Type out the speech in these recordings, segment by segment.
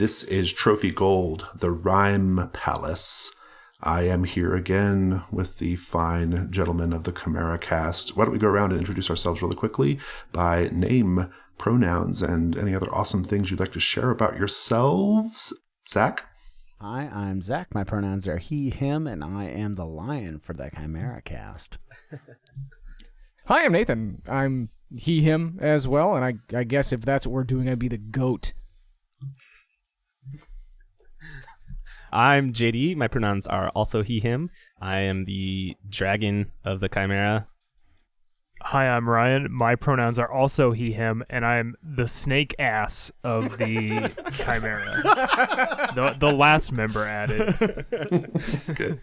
This is Trophy Gold, the Rime Palace. I am here again with the fine gentlemen of the Chimera cast. Why don't we go around and introduce ourselves really quickly by name, pronouns, and any other awesome things you'd like to share about yourselves. Zach? Hi, I'm Zach. My pronouns are he, him, and I am the lion for the Chimera cast. Hi, I'm Nathan. I'm he, him as well, and I guess if that's what we're doing, I'd be the goat. I'm JD. My pronouns are also he, him. I am the dragon of the Chimera. Hi, I'm Ryan. My pronouns are also he, him, and I'm the snake ass of the Chimera. The last member added. Good.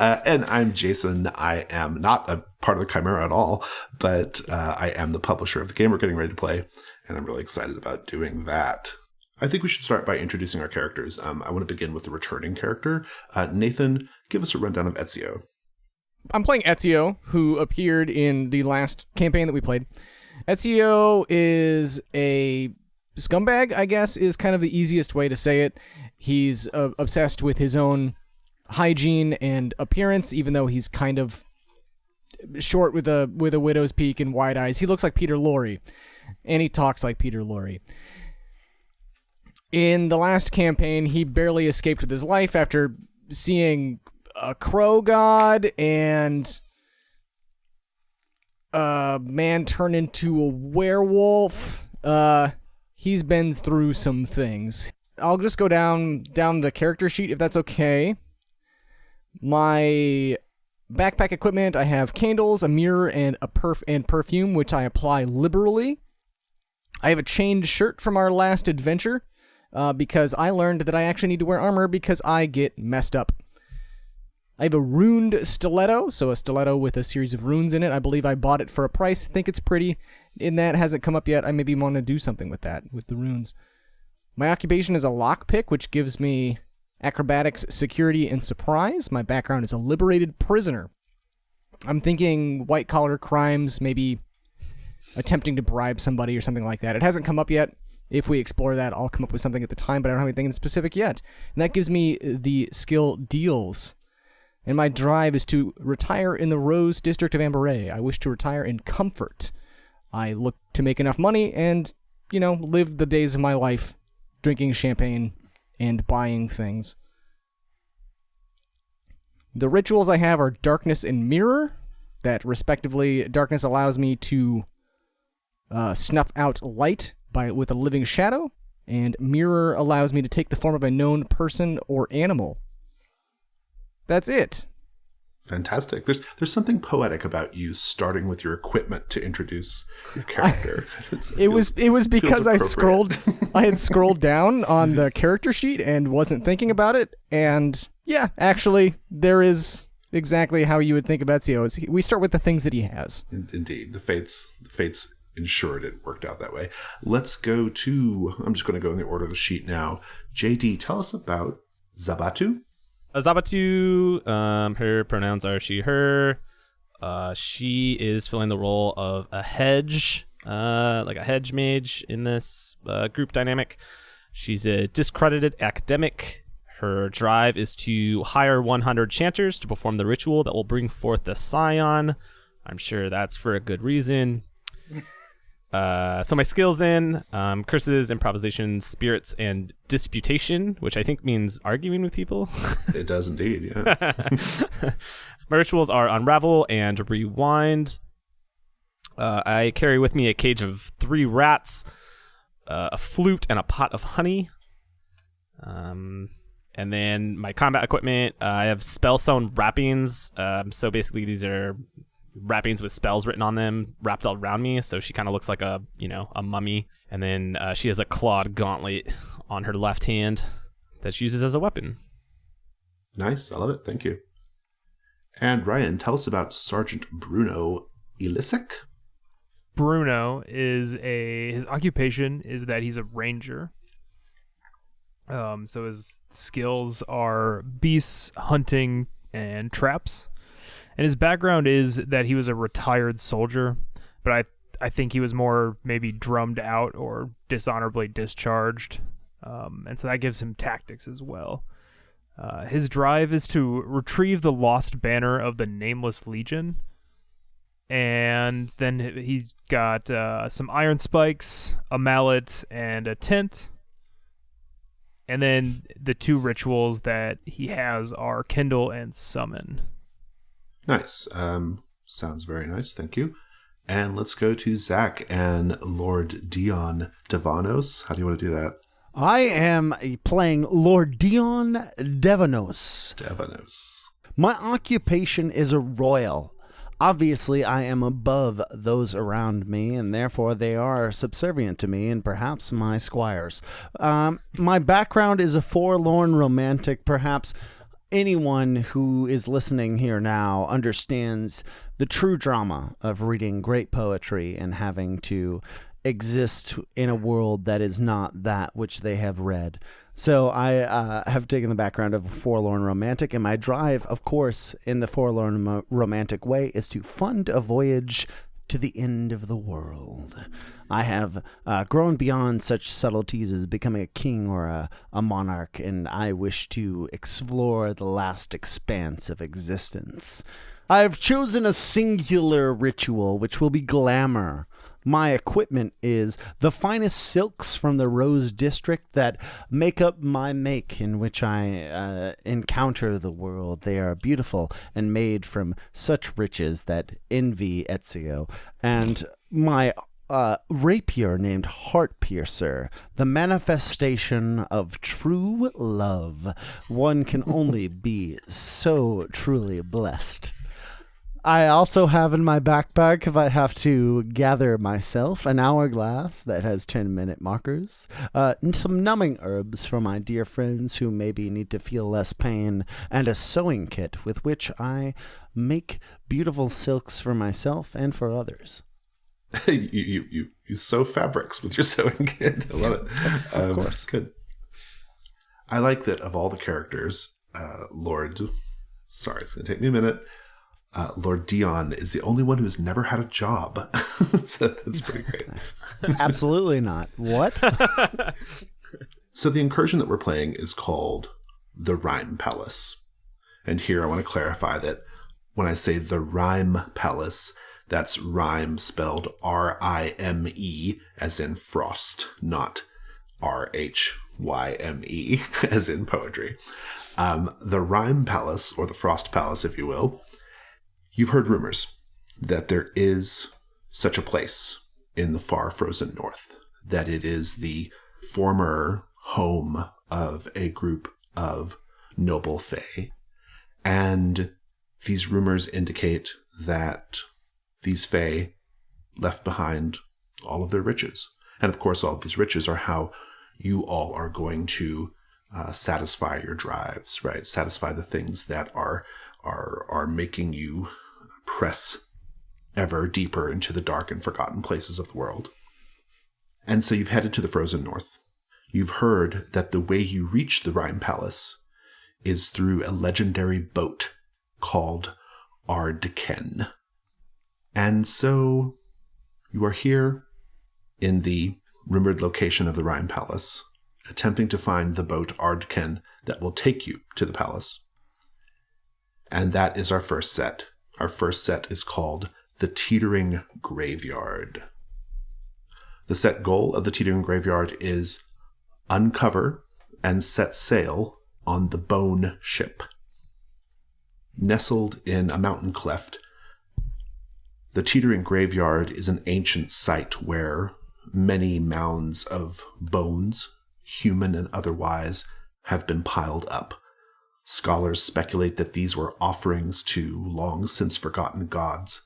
And I'm Jason. I am not a part of the Chimera at all, but I am the publisher of the game we're getting ready to play, and I'm really excited about doing that. I think we should start by introducing our characters. I want to begin with the returning character. Nathan, give us a rundown of Ezio. I'm playing Ezio, who appeared in the last campaign that we played. Ezio is a scumbag, I guess, is kind of the easiest way to say it. He's obsessed with his own hygiene and appearance, even though he's kind of short with a widow's peak and wide eyes. He looks like Peter Lorre, and he talks like Peter Lorre. In the last campaign, he barely escaped with his life after seeing a crow god and a man turn into a werewolf. He's been through some things. I'll just go down the character sheet if that's okay. My backpack equipment, I have candles, a mirror, and perfume, which I apply liberally. I have a chained shirt from our last adventure. Because I learned that I actually need to wear armor because I get messed up. I have a runed stiletto, so a stiletto with a series of runes in it. I believe I bought it for a price. I think it's pretty. And that hasn't come up yet. I maybe want to do something with that, with the runes. My occupation is a lockpick, which gives me acrobatics, security, and surprise. My background is a liberated prisoner. I'm thinking white-collar crimes, maybe attempting to bribe somebody or something like that. It hasn't come up yet. If we explore that, I'll come up with something at the time, but I don't have anything in specific yet. And that gives me the skill deals. And my drive is to retire in the Rose District of Amberay. I wish to retire in comfort. I look to make enough money and, live the days of my life drinking champagne and buying things. The rituals I have are darkness and mirror. That, respectively, darkness allows me to snuff out light with a living shadow, and mirror allows me to take the form of a known person or animal. That's it. Fantastic. There's something poetic about you starting with your equipment to introduce your character. It was because I had scrolled down on the character sheet and wasn't thinking about it, and yeah, actually, there is exactly how you would think of Ezio. We start with the things that he has. Indeed, the fates ensured it worked out that way. Let's go to, I'm just going to go in the order of the sheet now. JD, tell us about Zabatu. Zabatu, her pronouns are she, her. She is filling the role of a hedge, like a hedge mage in this group dynamic. She's a discredited academic. Her drive is to hire 100 chanters to perform the ritual that will bring forth the scion. I'm sure that's for a good reason. So my skills then, curses, improvisation, spirits, and disputation, which I think means arguing with people. It does indeed, yeah. My rituals are unravel and rewind. I carry with me a cage of 3 rats, a flute, and a pot of honey. And then my combat equipment, I have spell sewn wrappings. So basically these are wrappings with spells written on them wrapped all around me, so she kind of looks like a mummy. And then she has a clawed gauntlet on her left hand that she uses as a weapon. Nice, I love it, thank you. And Ryan, tell us about Sergeant Bruno Ellisik. Bruno his occupation is that he's a ranger. So his skills are beasts, hunting, and traps. And his background is that he was a retired soldier, but I think he was more maybe drummed out or dishonorably discharged. and so that gives him tactics as well. His drive is to retrieve the lost banner of the Nameless Legion, and then he's got some iron spikes, a mallet, and a tent. And then the 2 rituals that he has are Kindle and Summon. Nice. Sounds very nice. Thank you. And let's go to Zach and Lord Dion Devanos. How do you want to do that? I am playing Lord Dion Devanos. Devanos. My occupation is a royal. Obviously, I am above those around me, and therefore they are subservient to me and perhaps my squires. My background is a forlorn romantic. Perhaps anyone who is listening here now understands the true drama of reading great poetry and having to exist in a world that is not that which they have read. So I have taken the background of a forlorn romantic, and my drive, of course, in the forlorn romantic way, is to fund a voyage to the end of the world. I have grown beyond such subtleties as becoming a king or a monarch, and I wish to explore the last expanse of existence. I have chosen a singular ritual, which will be glamour. My equipment is the finest silks from the Rose District that make up my make in which I encounter the world. They are beautiful and made from such riches that envy Ezio. And my rapier named Heart Piercer, the manifestation of true love. One can only be so truly blessed. I also have in my backpack, if I have to gather myself, an hourglass that has 10-minute markers, and some numbing herbs for my dear friends who maybe need to feel less pain, and a sewing kit with which I make beautiful silks for myself and for others. you sew fabrics with your sewing kit. I love it. Of course. It's good. I like that of all the characters, sorry, it's going to take me a minute. Lord Dion is the only one who's never had a job. So that's pretty great. Absolutely not. What? So the incursion that we're playing is called the Rime Palace. And here I want to clarify that when I say the Rime Palace, that's rhyme spelled R-I-M-E as in frost, not R-H-Y-M-E as in poetry. The Rime Palace, or the Frost Palace, if you will. You've heard rumors that there is such a place in the far frozen north, that it is the former home of a group of noble fae. And these rumors indicate that these fae left behind all of their riches. And of course, all of these riches are how you all are going to satisfy your drives, right? Satisfy the things that are making you press ever deeper into the dark and forgotten places of the world. And so you've headed to the frozen north. You've heard that the way you reach the Rime Palace is through a legendary boat called Ardken. And so you are here in the rumored location of the Rime Palace, attempting to find the boat Ardken that will take you to the palace. And that is our first set. Our first set is called the Teetering Graveyard. The set goal of the Teetering Graveyard is uncover and set sail on the Bone Ship. Nestled in a mountain cleft, the Teetering Graveyard is an ancient site where many mounds of bones, human and otherwise, have been piled up. Scholars speculate that these were offerings to long since forgotten gods.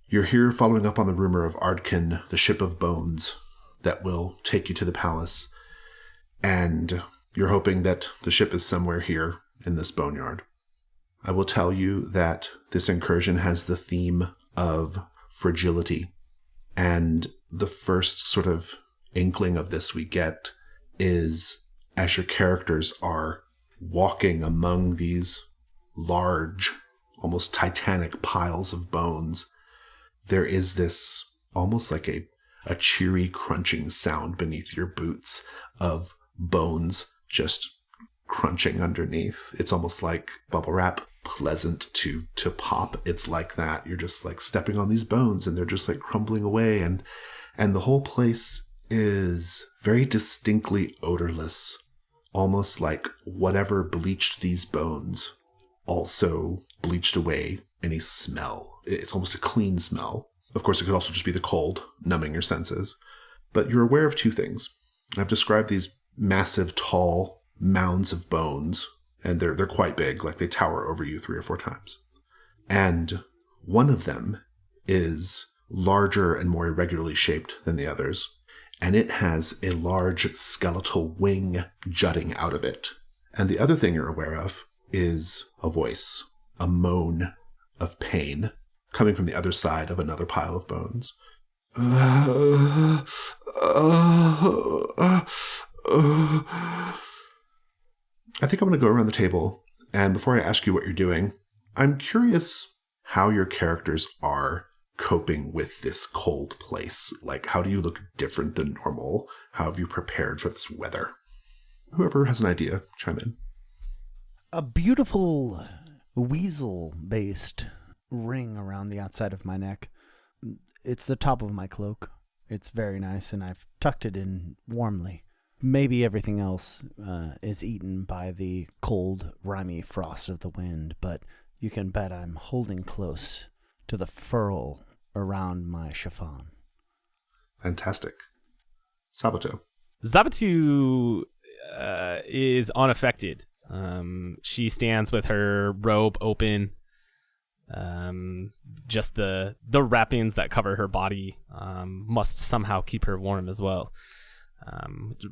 You're here following up on the rumor of Ardken, the ship of bones, that will take you to the palace, and you're hoping that the ship is somewhere here in this boneyard. I will tell you that this incursion has the theme of fragility, and the first sort of inkling of this we get is as your characters are walking among these large, almost titanic piles of bones, there is this almost like a cheery crunching sound beneath your boots of bones just crunching underneath. It's almost like bubble wrap, pleasant to pop. It's like that. You're just like stepping on these bones and they're just like crumbling away, and the whole place is very distinctly odorless, almost like whatever bleached these bones also bleached away any smell. It's almost a clean smell. Of course, it could also just be the cold numbing your senses. But you're aware of two things. I've described these massive, tall mounds of bones, and they're quite big, like they tower over you 3 or 4 times. And one of them is larger and more irregularly shaped than the others, and it has a large skeletal wing jutting out of it. And the other thing you're aware of is a voice, a moan of pain, coming from the other side of another pile of bones. I think I'm going to go around the table, and before I ask you what you're doing, I'm curious how your characters are coping with this cold place. Like, how do you look different than normal? How have you prepared for this weather? Whoever has an idea, chime in. A beautiful weasel-based ring around the outside of my neck. It's the top of my cloak. It's very nice, and I've tucked it in warmly. Maybe everything else is eaten by the cold, rimy frost of the wind, but you can bet I'm holding close to the furl around my chiffon. Fantastic. Sabato. Zabatu is unaffected. She stands with her robe open. Just the wrappings that cover her body must somehow keep her warm as well.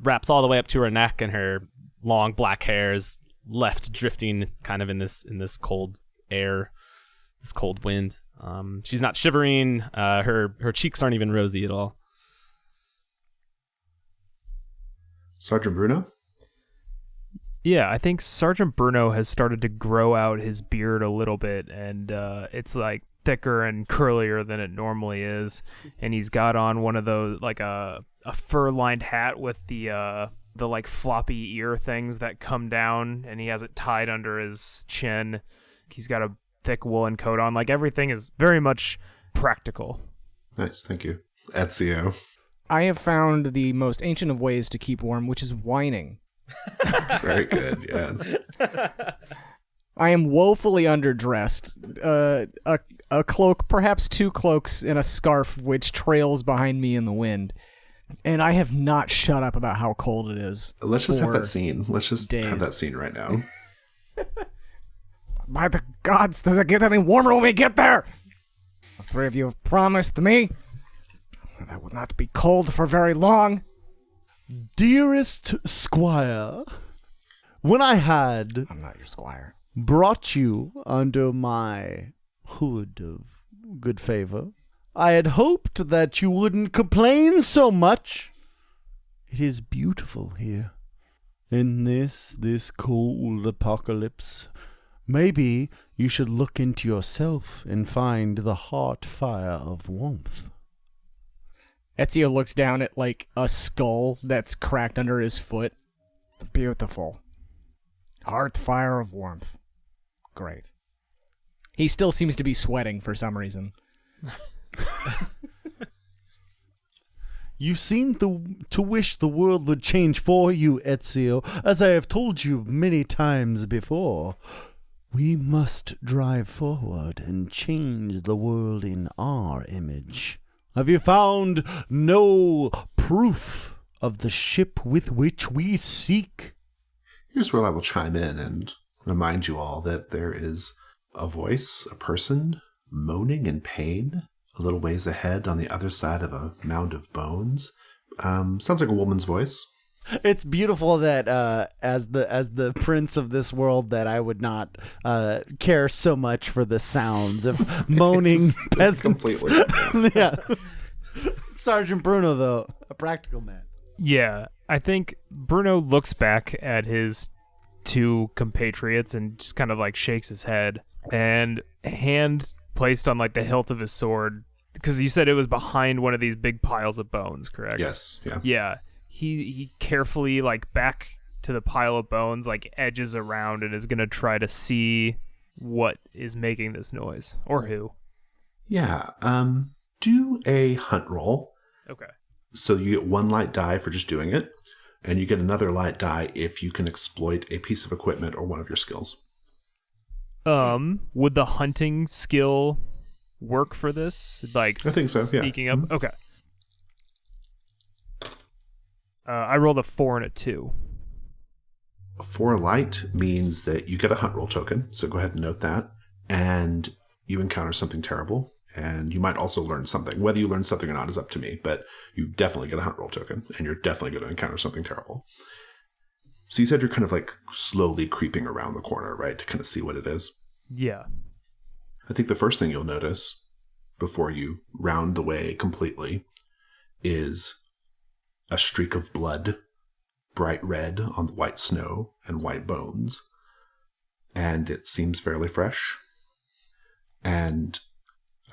Wraps all the way up to her neck, and her long black hair is left drifting kind of in this cold air, this cold wind. She's not shivering. Her cheeks aren't even rosy at all. Sergeant Bruno? Yeah, I think Sergeant Bruno has started to grow out his beard a little bit, and it's like thicker and curlier than it normally is. And he's got on one of those, like a fur-lined hat with the like floppy ear things that come down, and he has it tied under his chin. He's got a thick woolen coat on. Like, everything is very much practical. Nice, thank you. Ezio. I have found the most ancient of ways to keep warm, which is whining. Very good, yes. I am woefully underdressed. A cloak, perhaps 2 cloaks, and a scarf which trails behind me in the wind. And I have not shut up about how cold it is. Let's just have that scene. Let's just days. have that scene right now. By the gods, does it get any warmer when we get there? The 3 of you have promised me that I will not be cold for very long. Dearest squire, when I had I'm not your squire. brought you under my hood of good favor, I had hoped that you wouldn't complain so much. It is beautiful here. In this cold apocalypse, maybe you should look into yourself and find the heart fire of warmth. Ezio looks down at, like, a skull that's cracked under his foot. Beautiful. Heart fire of warmth. Great. He still seems to be sweating for some reason. You seem to wish the world would change for you, Ezio, as I have told you many times before. We must drive forward and change the world in our image. Have you found no proof of the ship with which we seek? Here's where I will chime in and remind you all that there is a voice, a person, moaning in pain, a little ways ahead on the other side of a mound of bones. Sounds like a woman's voice. It's beautiful that as the prince of this world, that I would not care so much for the sounds of moaning peasants. Completely. Yeah. Sergeant Bruno, though, a practical man. Yeah, I think Bruno looks back at his 2 compatriots and just kind of like shakes his head, and hand placed on like the hilt of his sword, because you said it was behind one of these big piles of bones, correct? Yes, yeah. Yeah. he carefully, like, back to the pile of bones, like, edges around and is going to try to see what is making this noise, or who. Yeah, do a hunt roll. Okay. So you get 1 light die for just doing it, and you get another light die if you can exploit a piece of equipment or one of your skills. Would the hunting skill work for this? Like, I think so, yeah. Sneaking up? Okay. I rolled a 4 and a 2. 4 light means that you get a hunt roll token, so go ahead and note that, and you encounter something terrible, and you might also learn something. Whether you learn something or not is up to me, but you definitely get a hunt roll token, and you're definitely going to encounter something terrible. So you said you're kind of like slowly creeping around the corner, right, to kind of see what it is? Yeah. I think the first thing you'll notice before you round the way completely is a streak of blood, bright red on the white snow and white bones. And it seems fairly fresh. And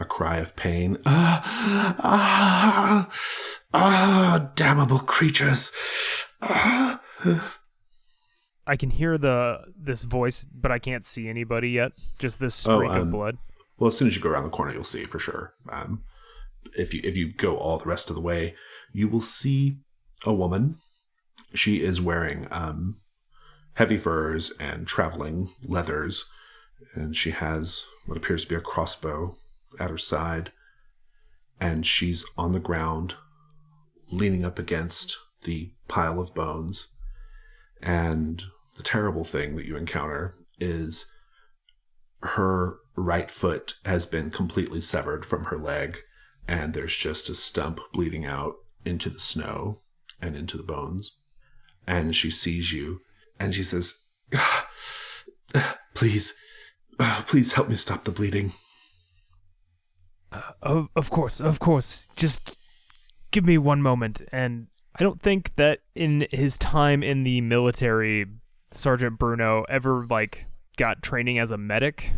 a cry of pain. Damnable creatures. I can hear this voice, but I can't see anybody yet. Just this streak of blood. Well, as soon as you go around the corner, you'll see for sure. If you go all the rest of the way, you will see a woman. She is wearing heavy furs and traveling leathers, and she has what appears to be a crossbow at her side, and she's on the ground, leaning up against the pile of bones. And the terrible thing that you encounter is her right foot has been completely severed from her leg, and there's just a stump bleeding out into the snow and into the bones. And she sees you, and she says, please help me stop the bleeding. Of course. Just give me one moment. And I don't think that in his time in the military, Sergeant Bruno ever, like, got training as a medic.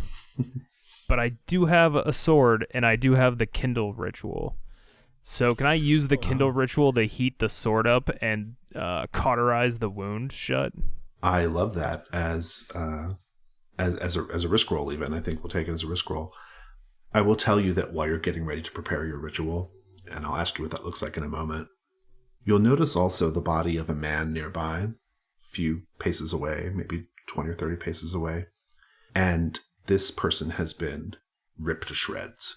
But I do have a sword, and I do have the Kindle ritual. So can I use the Kindle ritual to heat the sword up and cauterize the wound shut? I love that as a risk roll. Even I think we'll take it as a risk roll. I will tell you that while you're getting ready to prepare your ritual, and I'll ask you what that looks like in a moment, you'll notice also the body of a man nearby, a few paces away, maybe 20 or 30 paces away, and this person has been ripped to shreds.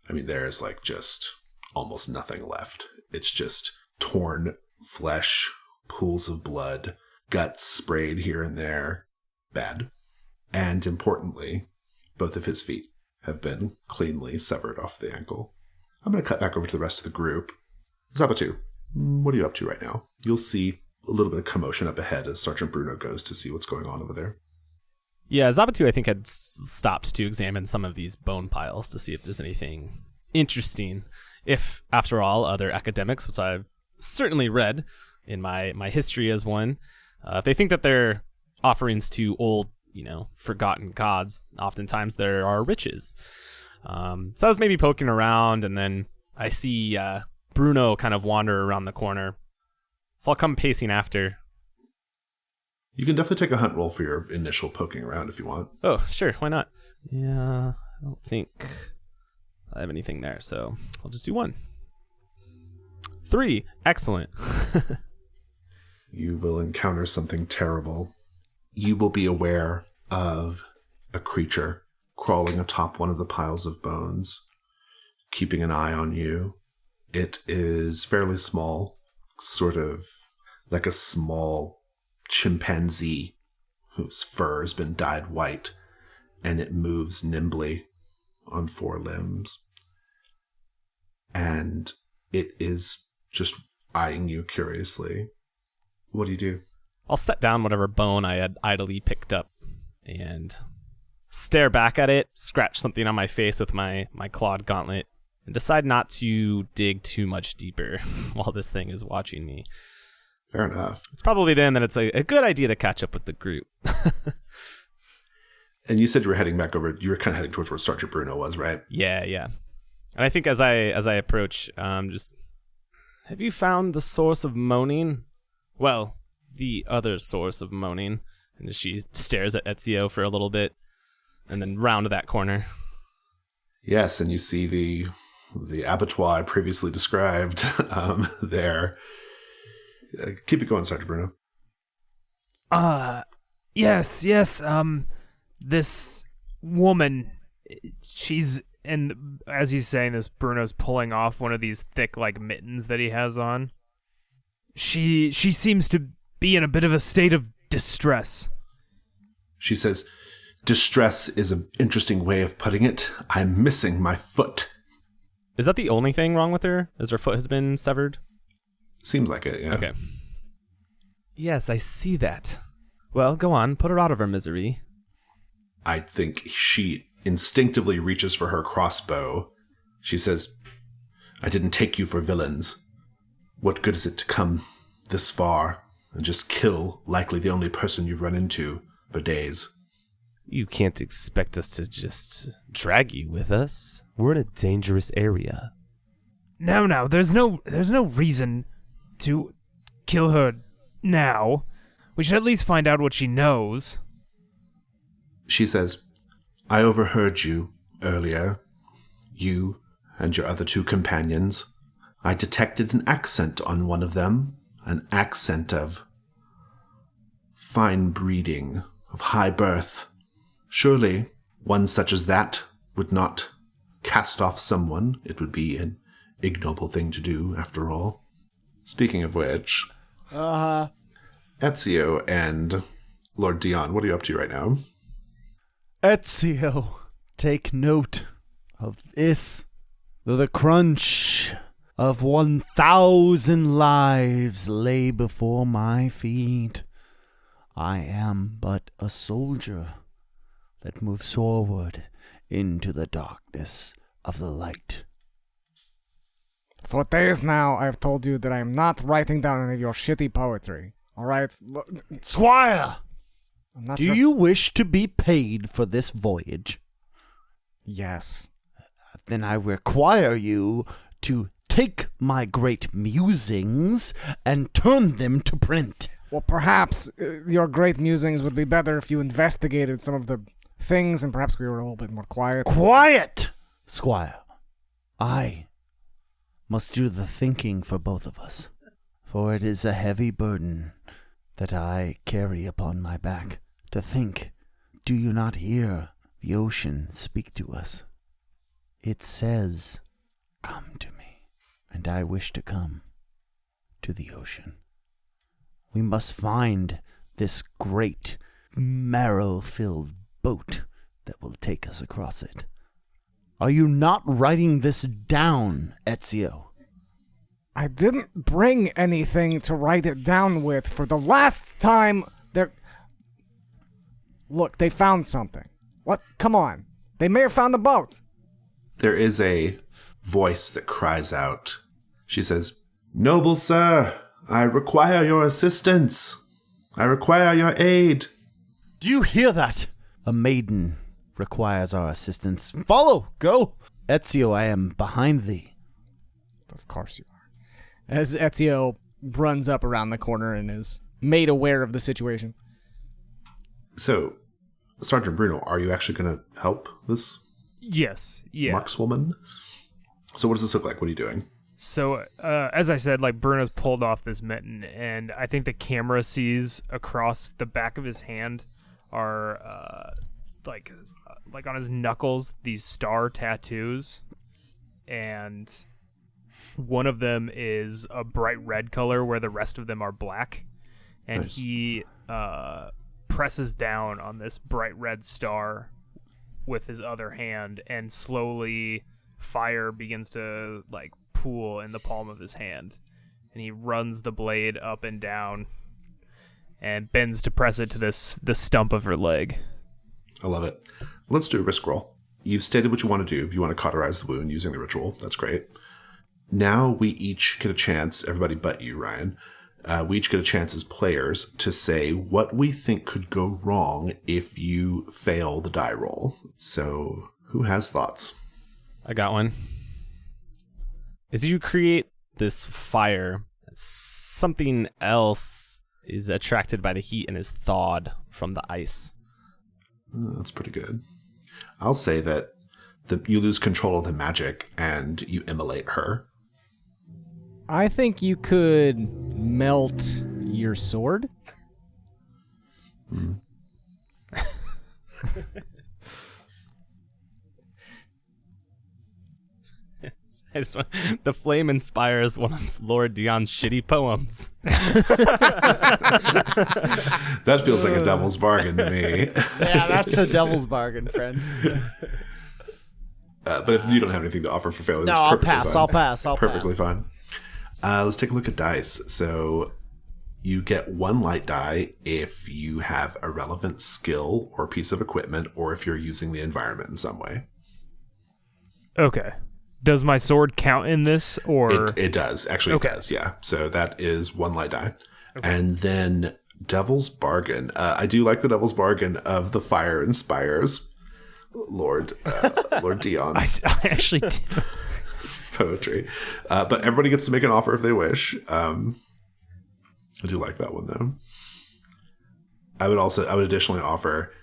I mean, there is like just almost nothing left. It's just torn flesh, pools of blood, guts sprayed here and there. Bad. And importantly, both of his feet have been cleanly severed off the ankle. I'm going to cut back over to the rest of the group. Zabatu, what are you up to right now? You'll see a little bit of commotion up ahead as Sergeant Bruno goes to see what's going on over there. Yeah, Zabatu, I think, had stopped to examine some of these bone piles to see if there's anything interesting. If, after all, other academics, which I've certainly read in my history as one, if they think that they're offerings to old, forgotten gods, oftentimes there are riches. So I was maybe poking around, and then I see Bruno kind of wander around the corner. So I'll come pacing after. You can definitely take a hunt roll for your initial poking around if you want. Oh, sure. Why not? Yeah, I don't think I have anything there, so I'll just do 1. 3. Excellent. You will encounter something terrible. You will be aware of a creature crawling atop one of the piles of bones, keeping an eye on you. It is fairly small, sort of like a small chimpanzee whose fur has been dyed white, and it moves nimbly on 4 limbs. And it is just eyeing you curiously. What do you do? I'll set down whatever bone I had idly picked up and stare back at it, scratch something on my face with my clawed gauntlet, and decide not to dig too much deeper while this thing is watching me. Fair enough. It's probably then that it's a good idea to catch up with the group. And you said you were heading back over, you were kind of heading towards where Sergeant Bruno was, right? Yeah. And I think as I approach, just, have you found the source of moaning? Well, the other source of moaning. And she stares at Ezio for a little bit and then round to that corner. Yes, and you see the abattoir I previously described there. Keep it going, Sergeant Bruno. Yes. This woman, and as he's saying this, Bruno's pulling off one of these thick, like, mittens that he has on. She seems to be in a bit of a state of distress. She says, distress is an interesting way of putting it. I'm missing my foot. Is that the only thing wrong with her? Is her foot has been severed? Seems like it, yeah. Okay. Yes, I see that. Well, go on. Put her out of her misery. I think she instinctively reaches for her crossbow. She says, I didn't take you for villains. What good is it to come this far and just kill likely the only person you've run into for days? You can't expect us to just drag you with us. We're in a dangerous area. No, there's no reason to kill her now. We should at least find out what she knows. She says, I overheard you earlier, you and your other two companions. I detected an accent on one of them, an accent of fine breeding, of high birth. Surely one such as that would not cast off someone. It would be an ignoble thing to do, after all. Speaking of which, Ezio and Lord Dion, what are you up to right now? Ezio, take note of this. The crunch of 1,000 lives lay before my feet. I am but a soldier that moves forward into the darkness of the light. For days now, I've told you that I am not writing down any of your shitty poetry. All right? Squire! I'm not Do sure. you wish to be paid for this voyage? Yes. Then I require you to take my great musings and turn them to print. Well, perhaps your great musings would be better if you investigated some of the things and perhaps we were a little bit more quiet. Quiet! Squire, I must do the thinking for both of us, for it is a heavy burden that I carry upon my back to think. Do you not hear the ocean speak to us? It says, come to me, and I wish to come to the ocean. We must find this great, marrow-filled boat that will take us across it. Are you not writing this down, Ezio? I didn't bring anything to write it down with for the last time. Look, they found something. What? Come on. They may have found the boat. There is a voice that cries out. She says, Noble sir, I require your assistance. I require your aid. Do you hear that? A maiden requires our assistance. Follow, go. Ezio, I am behind thee. Of course you are. As Ezio runs up around the corner and is made aware of the situation. So, Sergeant Bruno, are you actually going to help this Yes, yeah. markswoman? So what does this look like? What are you doing? So, as I said, like, Bruno's pulled off this mitten, and I think the camera sees across the back of his hand are, like on his knuckles, these star tattoos, and one of them is a bright red color where the rest of them are black, and Nice. he presses down on this bright red star with his other hand, and slowly fire begins to, like, pool in the palm of his hand, and he runs the blade up and down and bends to press it to the stump of her leg. I love it. Let's do a risk roll. You've stated what you want to do. You want to cauterize the wound using the ritual. That's great. Now we each get a chance, everybody but you, Ryan, we each get a chance as players to say what we think could go wrong if you fail the die roll. So, who has thoughts? I got one. As you create this fire that something else is attracted by the heat and is thawed from the ice. That's pretty good. I'll say that you lose control of the magic and you immolate her. I think you could melt your sword. I just want, the flame inspires one of Lord Dion's shitty poems. That feels like a devil's bargain to me. Yeah, that's a devil's bargain, friend. But if you don't have anything to offer for failure, No, that's I'll perfectly pass. fine. I'll pass. Perfectly fine. Let's take a look at dice. So you get 1 light die if you have a relevant skill or piece of equipment, or if you're using the environment in some way. Okay. Does my sword count in this, or It does. Actually, Okay. it does, yeah. So that is 1 light die. And then Devil's Bargain. I do like the Devil's Bargain of the Fire Inspires. Lord Dion. I actually did. Poetry. But everybody gets to make an offer if they wish. I do like that one, though. I would additionally offer,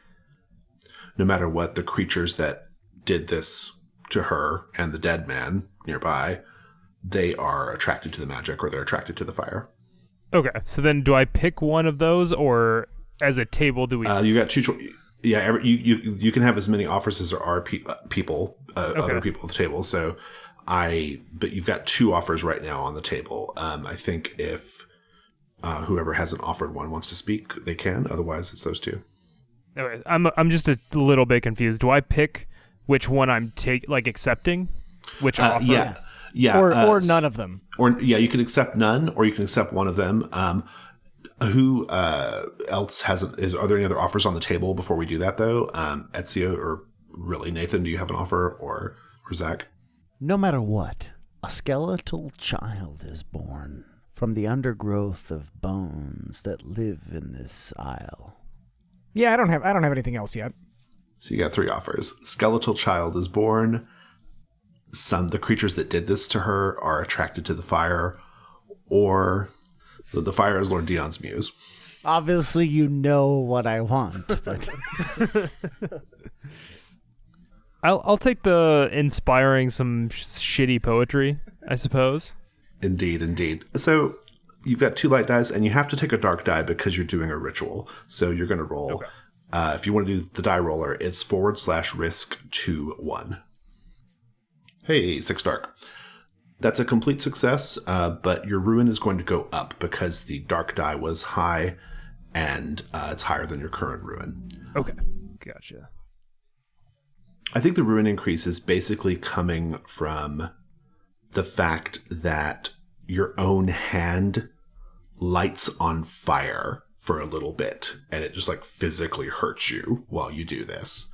no matter what, the creatures that did this to her and the dead man nearby, they are attracted to the magic, or they're attracted to the fire. Okay, so then do I pick one of those, or as a table do we? You got 2 yeah, you can have as many offers as there are people, other people at the table. So but you've got 2 offers right now on the table. I think if whoever hasn't offered one wants to speak, they can. Otherwise, it's those 2. Okay, I'm just a little bit confused. Do I pick which one I'm accepting? Which offer? Yeah. Or none of them. Or you can accept none, or you can accept one of them. Who else hasn't? Are there any other offers on the table before we do that, though? Ezio, or really Nathan? Do you have an offer, or Zach? No matter what, a skeletal child is born from the undergrowth of bones that live in this isle. Yeah, I don't have anything else yet. So you got 3 offers. Skeletal child is born. The creatures that did this to her are attracted to the fire, or the fire is Lord Dion's muse. Obviously, you know what I want, but I'll take the inspiring some shitty poetry, I suppose. Indeed. So you've got 2 light dice, and you have to take a dark die because you're doing a ritual. So you're going to roll. Okay. If you want to do the die roller, it's /risk 2/1. Hey, 6 dark. That's a complete success, but your ruin is going to go up because the dark die was high, and it's higher than your current ruin. Okay, gotcha. I think the ruin increase is basically coming from the fact that your own hand lights on fire for a little bit, and it just physically hurts you while you do this.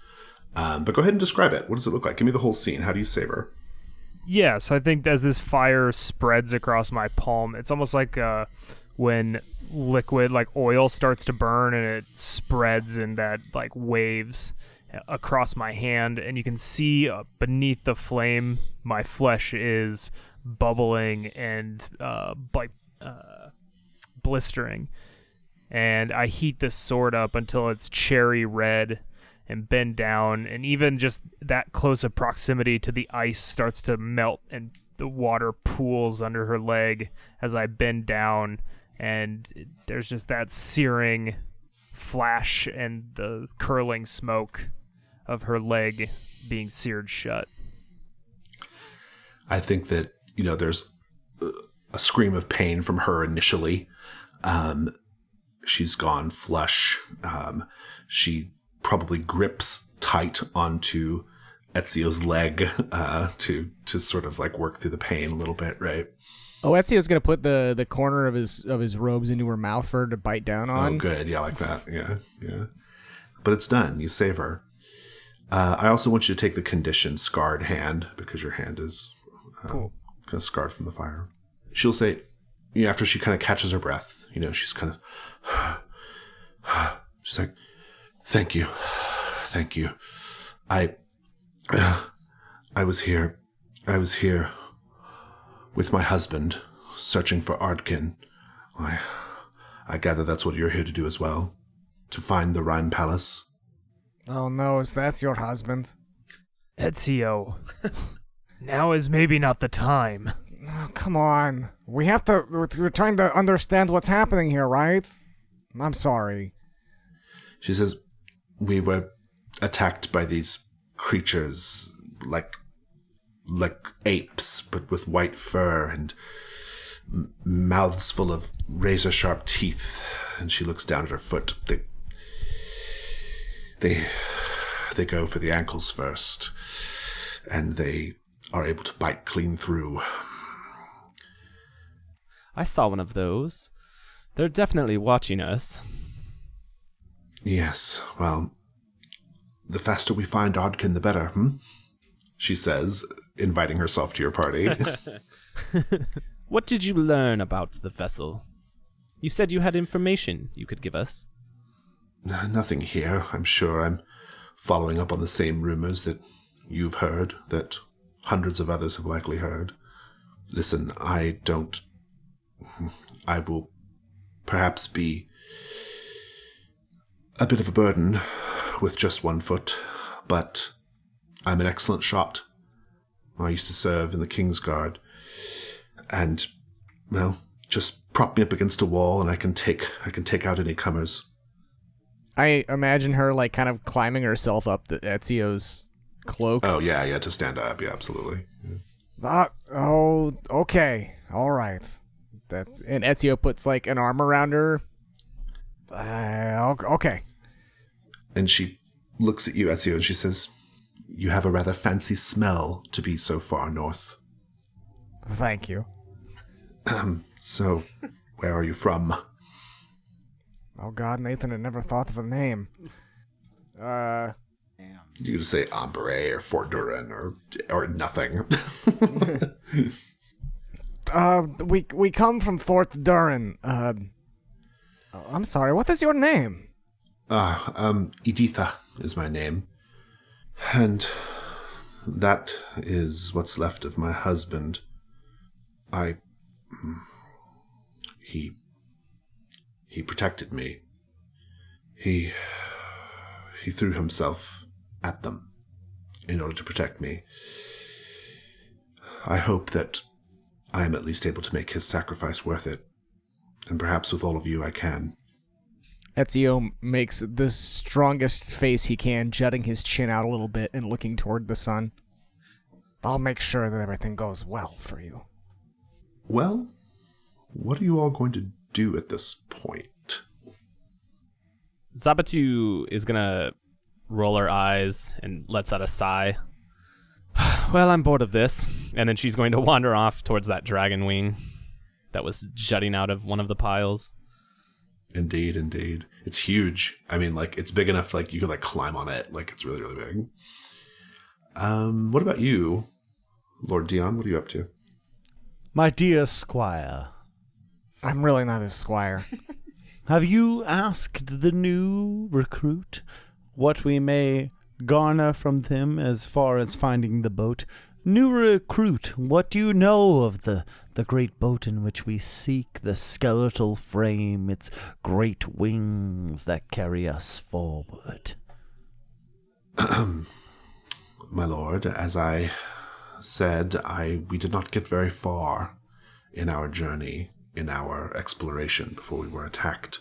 But go ahead and describe it. What does it look like? Give me the whole scene. How do you save her? Yeah, so I think as this fire spreads across my palm, it's almost like when liquid oil starts to burn and it spreads in that waves across my hand, and you can see beneath the flame my flesh is bubbling and blistering. And I heat this sword up until it's cherry red and bend down, and even just that close of proximity to the ice starts to melt, and the water pools under her leg as I bend down, and there's just that searing flash and the curling smoke of her leg being seared shut. I think that, there's a scream of pain from her initially. She's gone flush. She probably grips tight onto Ezio's leg to sort of work through the pain a little bit, right? Oh, Ezio's gonna put the corner of his robes into her mouth for her to bite down on. Oh, good. Yeah, like that. Yeah. But it's done. You save her. I also want you to take the condition scarred hand, because your hand is kind of scarred from the fire. She'll say, after she kind of catches her breath, she's kind of, she's like, Thank you. I was here with my husband searching for Ardken. I gather that's what you're here to do as well. To find the Rime Palace. Oh no, is that your husband? Ezio, now is maybe not the time. Oh, come on. We're trying to understand what's happening here, right? I'm sorry. She says, we were attacked by these creatures like apes, but with white fur and mouths full of razor-sharp teeth. And she looks down at her foot. They go for the ankles first, and they are able to bite clean through. I saw one of those. They're definitely watching us. Yes, well, the faster we find Ardken, the better, she says, inviting herself to your party. What did you learn about the vessel? You said you had information you could give us. Nothing here. I'm sure I'm following up on the same rumors that you've heard, that hundreds of others have likely heard. Listen, I will perhaps be a bit of a burden with just 1 foot, but I'm an excellent shot. I used to serve in the King's Guard, and, well, just prop me up against a wall and I can take out any comers. I imagine her, like, kind of climbing herself up Ezio's cloak. Oh, yeah, to stand up, yeah, absolutely. Okay, all right. And Ezio puts, like, an arm around her. Okay. And she looks at you, Ezio, and she says, you have a rather fancy smell to be so far north. Thank you. So, where are you from? Oh God, Nathan had never thought of a name. You could say Ambre or Fort Durin or nothing. We come from Fort Durin. I'm sorry, what is your name? Editha is my name. And that is what's left of my husband. He protected me. He threw himself at them in order to protect me. I hope that I am at least able to make his sacrifice worth it. And perhaps with all of you I can. Ezio makes the strongest face he can, jutting his chin out a little bit and looking toward the sun. I'll make sure that everything goes well for you. Well, what are you all going to do at this point? Zabatu is gonna roll her eyes and lets out a sigh. Well, I'm bored of this. And then she's going to wander off towards that dragon wing that was jutting out of one of the piles. Indeed. It's huge. I mean, like, it's big enough, like, you could, like, climb on it. Like, it's really, really big. What about you, Lord Dion? What are you up to? My dear squire, I'm really not his squire. have you asked the new recruit what we may garner from them as far as finding the boat? New recruit, what do you know of the great boat in which we seek, the skeletal frame, its great wings that carry us forward? My lord, as I said, we did not get very far in our journey, in our exploration before we were attacked.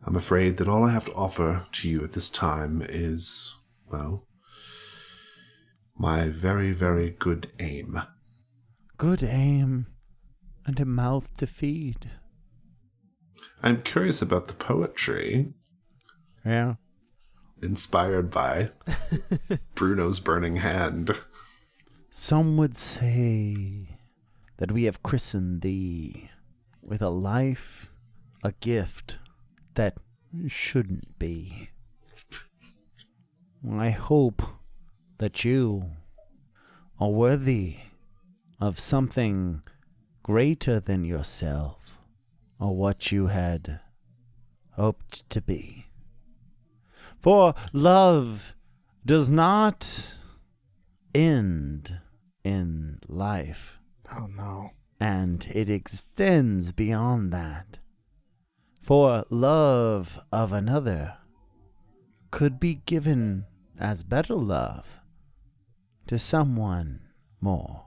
I'm afraid that all I have to offer to you at this time is, well, my very, very good aim. Good aim and a mouth to feed. I'm curious about the poetry. Yeah. Inspired by Bruno's burning hand. Some would say that we have christened thee with a life, a gift that shouldn't be. I hope that you are worthy of something greater than yourself or what you had hoped to be. For love does not end in life. Oh no. and it extends beyond that. For love of another could be given as better love to someone more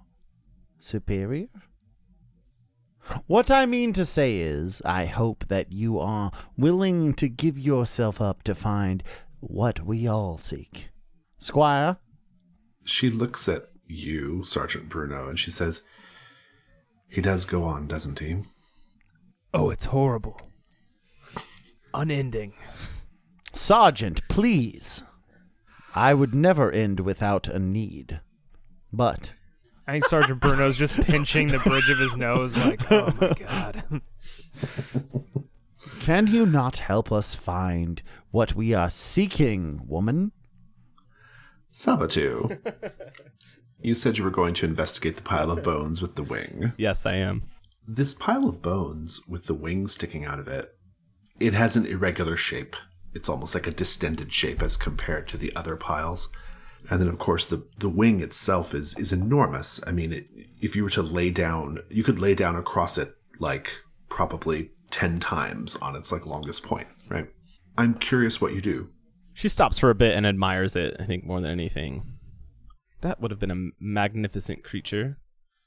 superior. What I mean to say is, I hope that you are willing to give yourself up to find what we all seek. Squire? She looks at you, Sergeant Bruno, and she says, "He does go on, doesn't he?" Oh, it's horrible. Unending. Sergeant, please. I would never end without a need. But I think Sergeant Bruno's just pinching the bridge of his nose like, oh my god. can you not help us find what we are seeking, woman? Sabatu, you said you were going to investigate the pile of bones with the wing. Yes, I am. This pile of bones with the wing sticking out of it, it has an irregular shape. It's almost like a distended shape as compared to the other piles. And then, of course, the wing itself is enormous. I mean, if you were to lay down, you could lay down across it like probably 10 times on its like longest point, right? I'm curious what you do. She stops for a bit and admires it, I think, more than anything. That would have been a magnificent creature.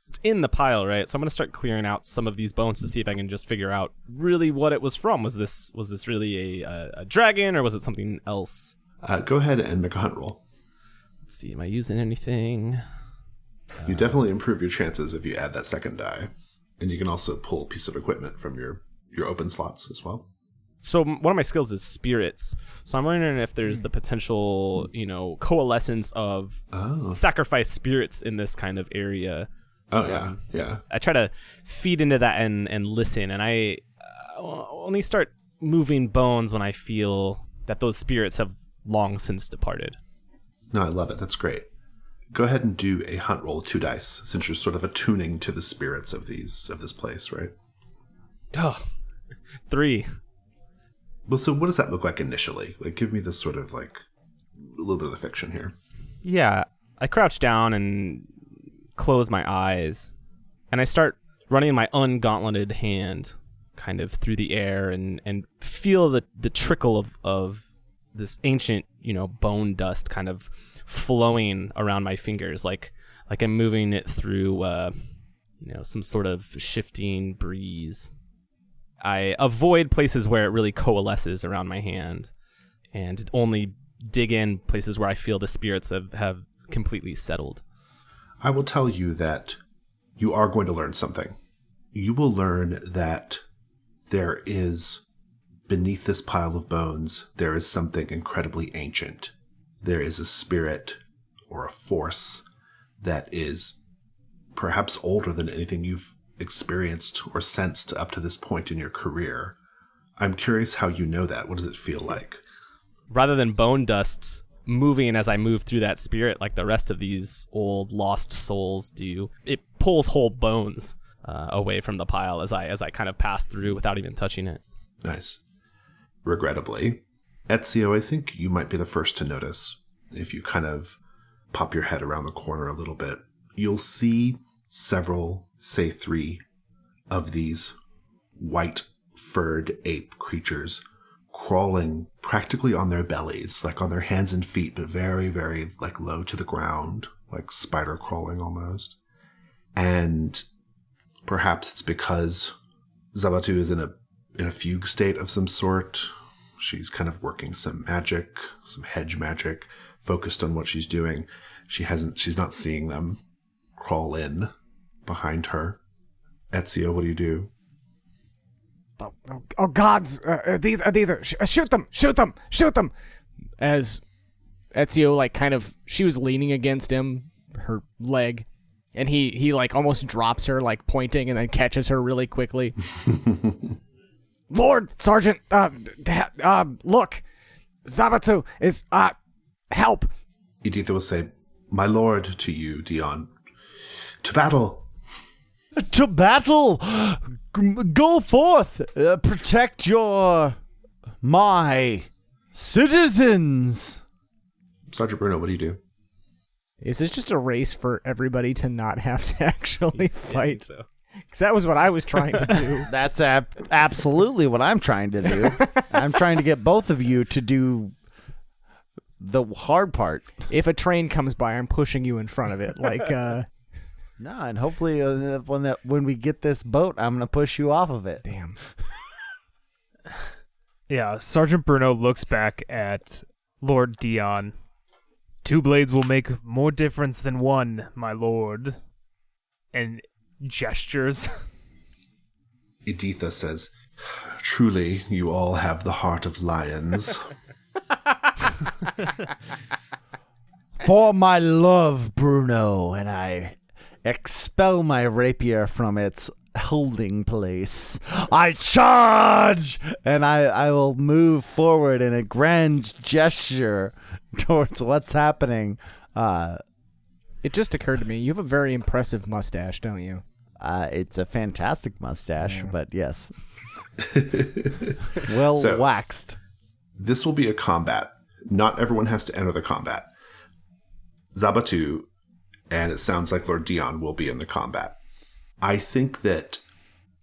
It's in the pile, right? So I'm going to start clearing out some of these bones to see if I can just figure out really what it was from. Was this really a dragon, or was it something else? Go ahead and make a hunt roll. Let's see, am I using anything? You definitely improve your chances if you add that second die. And you can also pull a piece of equipment from your open slots as well. So one of my skills is spirits. So I'm wondering if there's the potential, coalescence of sacrifice spirits in this kind of area. Oh, yeah. I try to feed into that and listen, and I only start moving bones when I feel that those spirits have long since departed. No, I love it. That's great. Go ahead and do a hunt roll, 2 dice, since you're sort of attuning to the spirits of this place, right? Oh, 3. Well, so what does that look like initially? Like, give me this sort of like a little bit of the fiction here. Yeah, I crouch down and close my eyes, and I start running my ungauntleted hand kind of through the air and feel the trickle of this ancient, bone dust kind of flowing around my fingers, like I'm moving it through, some sort of shifting breeze. I avoid places where it really coalesces around my hand, and only dig in places where I feel the spirits have completely settled. I will tell you that you are going to learn something. You will learn that there is, beneath this pile of bones, there is something incredibly ancient. There is a spirit or a force that is perhaps older than anything you've experienced or sensed up to this point in your career. I'm curious how you know that. What does it feel like? Rather than bone dust moving as I move through that spirit like the rest of these old lost souls do, it pulls whole bones away from the pile as I kind of pass through without even touching it. Nice. Regrettably, Ezio, I think you might be the first to notice. If you kind of pop your head around the corner a little bit, you'll see several, say 3, of these white furred ape creatures crawling practically on their bellies, like on their hands and feet, but very, very like low to the ground, like spider crawling almost. And perhaps it's because Zabatu is in a fugue state of some sort. She's kind of working some magic, some hedge magic, focused on what she's doing. She's not seeing them crawl in behind her. Ezio, what do you do? Oh gods! Shoot them! As Ezio, she was leaning against him, her leg, and he almost drops her, pointing, and then catches her really quickly. Lord Sergeant, look, Zabatu is help. Editha will say, "My lord," to you, Dion. To battle. To battle! Go forth! Protect my citizens! Sergeant Bruno, what do you do? Is this just a race for everybody to not have to actually fight? So. Because that was what I was trying to do. That's absolutely what I'm trying to do. I'm trying to get both of you to do the hard part. If a train comes by, I'm pushing you in front of it. No, and hopefully when we get this boat, I'm going to push you off of it. Damn. Yeah, Sergeant Bruno looks back at Lord Dion. 2 blades will make more difference than one, my lord. And gestures. Editha says, truly, you all have the heart of lions. For my love, Bruno, and I expel my rapier from its holding place. I charge! And I will move forward in a grand gesture towards what's happening. It just occurred to me, you have a very impressive mustache, don't you? It's a fantastic mustache, Yeah. but yes. Well So- waxed. This will be a combat. Not everyone has to enter the combat. Zabatu, and it sounds like Lord Dion will be in the combat. I think that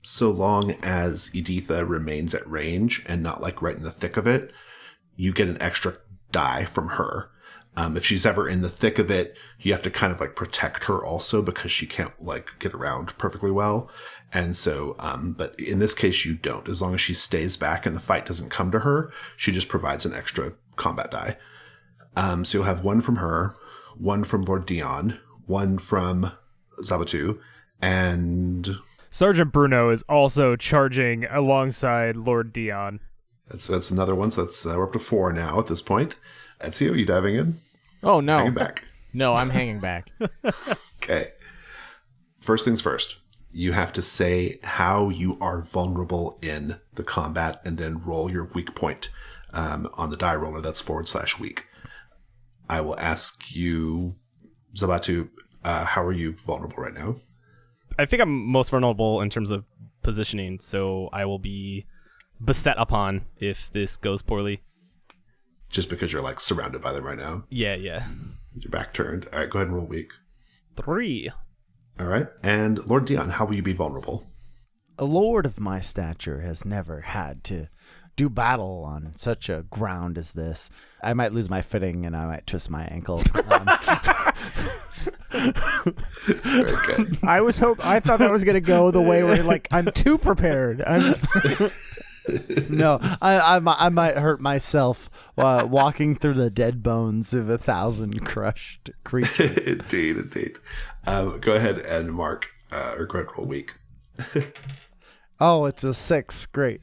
so long as Editha remains at range and not like right in the thick of it, you get an extra die from her. If she's ever in the thick of it, you have to kind of like protect her also because she can't like get around perfectly well. And so, but in this case, you don't. As long as she stays back and the fight doesn't come to her, she just provides an extra combat die. So you'll have one from her, one from Lord Dion, one from Zabatu, and Sergeant Bruno is also charging alongside Lord Dion. that's another one. So that's we're up to 4 now at this point. Ezio, you diving in? Oh, no. Hanging back. No, I'm hanging back. Okay. First things first. You have to say how you are vulnerable in the combat and then roll your weak point on the die roller. That's /weak. I will ask you, Zabatu, how are you vulnerable right now? I think I'm most vulnerable in terms of positioning, so I will be beset upon if this goes poorly. Just because you're like surrounded by them right now. Yeah. With your back turned. All right, go ahead and roll weak. 3. All right. And Lord Dion, how will you be vulnerable? A lord of my stature has never had to do battle on such a ground as this. I might lose my footing and I might twist my ankle. Very good. I thought that was going to go the way where like, I'm too prepared. No, I might hurt myself walking through the dead bones of 1,000 crushed creatures. Indeed. Go ahead and mark, or go ahead and roll weak. Oh, it's a 6. Great.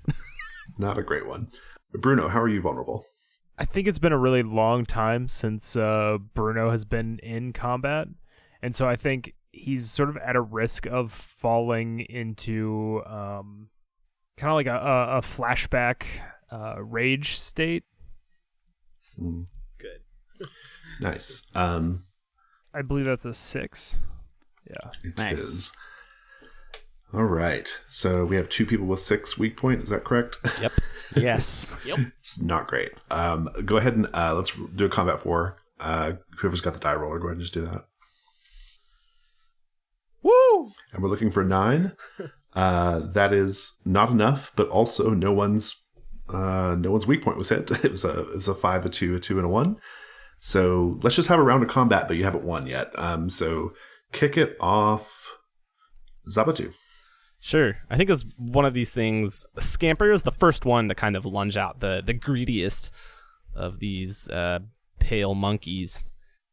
Not a great one. Bruno, how are you vulnerable? I think it's been a really long time since Bruno has been in combat. And so I think he's sort of at a risk of falling into kind of like a flashback rage state. Good. Nice. I believe that's a 6. Yeah. It Nice. is. All right. So we have 2 people with 6 weak point. Is that correct? Yep. Yes. It's not great. Go ahead and let's do a combat 4. Whoever's got the die roller, go ahead and just do that. Woo! And we're looking for 9. That is not enough, but also no one's weak point was hit. It was a 5, a 2, a 2, and a 1. So let's just have a round of combat, but you haven't won yet. So kick it off, Zabatu. Sure. I think as one of these things, Scamper is the first one to kind of lunge out, the greediest of these pale monkeys.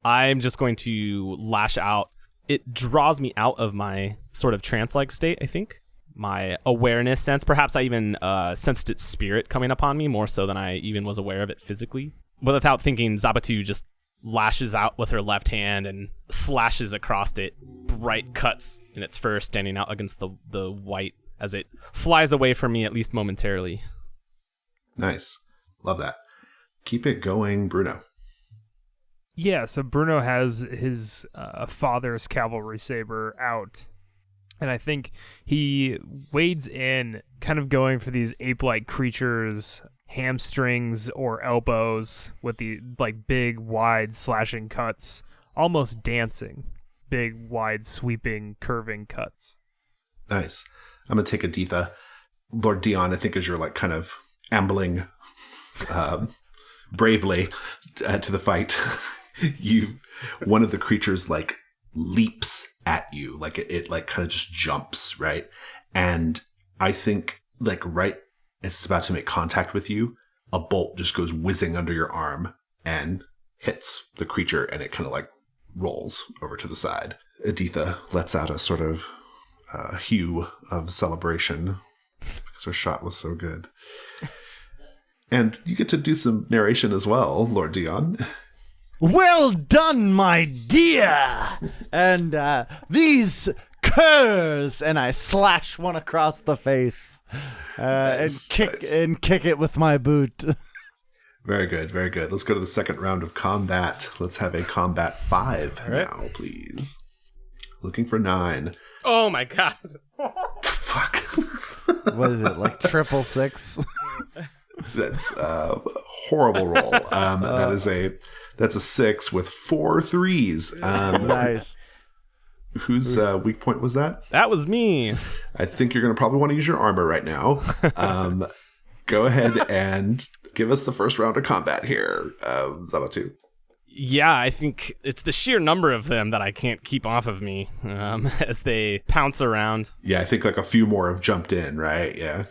I'm just going to lash out. It draws me out of my sort of trance-like state, I think. My awareness sense. Perhaps I even sensed its spirit coming upon me more so than I even was aware of it physically. But without thinking, Zabatu just lashes out with her left hand and slashes across it. Bright cuts in its fur standing out against the white as it flies away from me, at least momentarily. Nice. Love that. Keep it going, Bruno. Yeah, so Bruno has his father's cavalry saber out. And I think he wades in, kind of going for these ape-like creatures, hamstrings or elbows with the like big, wide, slashing cuts, almost dancing. Big, wide, sweeping, curving cuts. Nice. I'm going to take Aditha. Lord Dion, I think, as you're like kind of ambling bravely to the fight, one of the creatures like leaps at you, like it like kind of just jumps, right? And I think like right as it's about to make contact with you, a bolt just goes whizzing under your arm and hits the creature, and it kind of like rolls over to the side. Aditha lets out a sort of hue of celebration because her shot was so good. And you get to do some narration as well, Lord Dion. Well done, my dear! And these curs, and I slash one across the face Nice, and kick it with my boot. Very good, very good. Let's go to the second round of combat. Let's have a combat 5 now, please. Looking for 9. Oh my god. Fuck. What is it, like 666? That's a horrible roll. That's a 6 with 4 3s. Nice. Whose weak point was that? That was me. I think you're going to probably want to use your armor right now. Go ahead and give us the first round of combat here, Zabatu. Yeah, I think it's the sheer number of them that I can't keep off of me as they pounce around. Yeah, I think like a few more have jumped in, right? Yeah.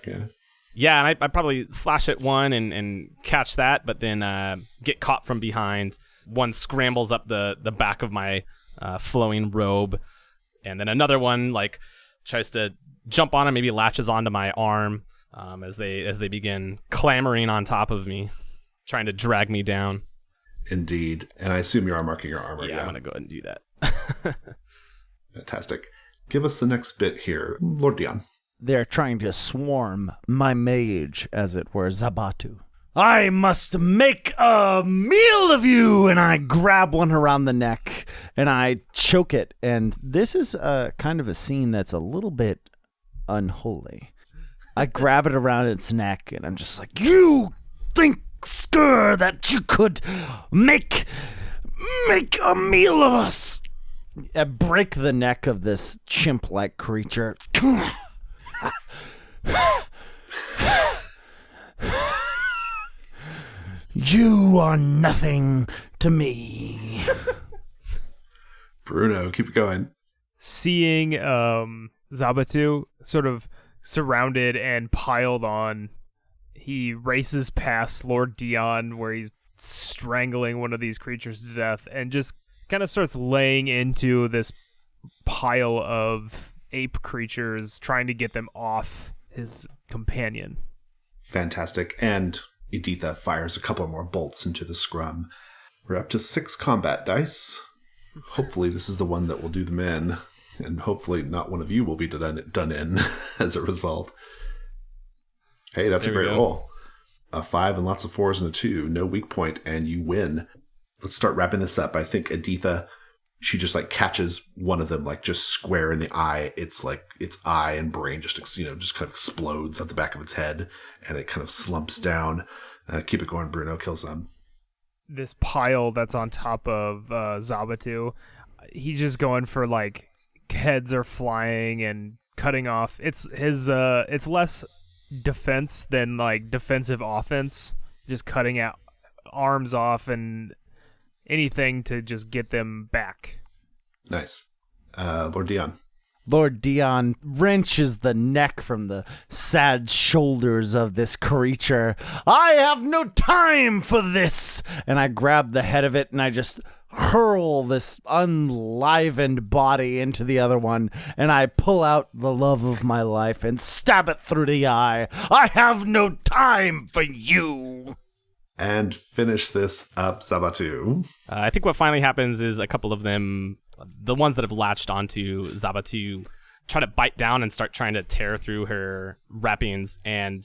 Yeah, and I probably slash at one and catch that, but then get caught from behind. One scrambles up the back of my flowing robe, and then another one like tries to jump on and maybe latches onto my arm as they begin clambering on top of me, trying to drag me down. Indeed. And I assume you are marking your armor. Yeah, I'm going to go ahead and do that. Fantastic. Give us the next bit here, Lord Dion. They're trying to swarm my mage, as it were, Zabatu. I must make a meal of you! And I grab one around the neck, and I choke it. And this is kind of a scene that's a little bit unholy. I grab it around its neck, and I'm just like, you think, Skur, that you could make a meal of us? I break the neck of this chimp-like creature. You are nothing to me. Bruno, keep it going. Seeing Zabatu sort of surrounded and piled on, he races past Lord Dion where he's strangling one of these creatures to death and just kind of starts laying into this pile of ape creatures, trying to get them off his companion. Fantastic. And Editha fires a couple more bolts into the scrum. We're up to 6 combat dice. Hopefully this is the one that will do them in, and hopefully not one of you will be done in as a result. Hey, that's a great roll. A 5 and lots of 4s and a 2. No weak point, and you win. Let's start wrapping this up. I think Editha, she just like catches one of them like just square in the eye. It's like its eye and brain just kind of explodes at the back of its head, and it kind of slumps down. Keep it going, Bruno. Kill some. This pile that's on top of Zabatu, he's just going for like heads are flying and cutting off. It's less defense than like defensive offense, just cutting out arms off and anything to just get them back. Nice. Lord Dion. Lord Dion wrenches the neck from the sad shoulders of this creature. I have no time for this! And I grab the head of it and I just hurl this unlivened body into the other one, and I pull out the love of my life and stab it through the eye. I have no time for you! And finish this up, Zabatu. I think what finally happens is a couple of them, the ones that have latched onto Zabatu, try to bite down and start trying to tear through her wrappings, and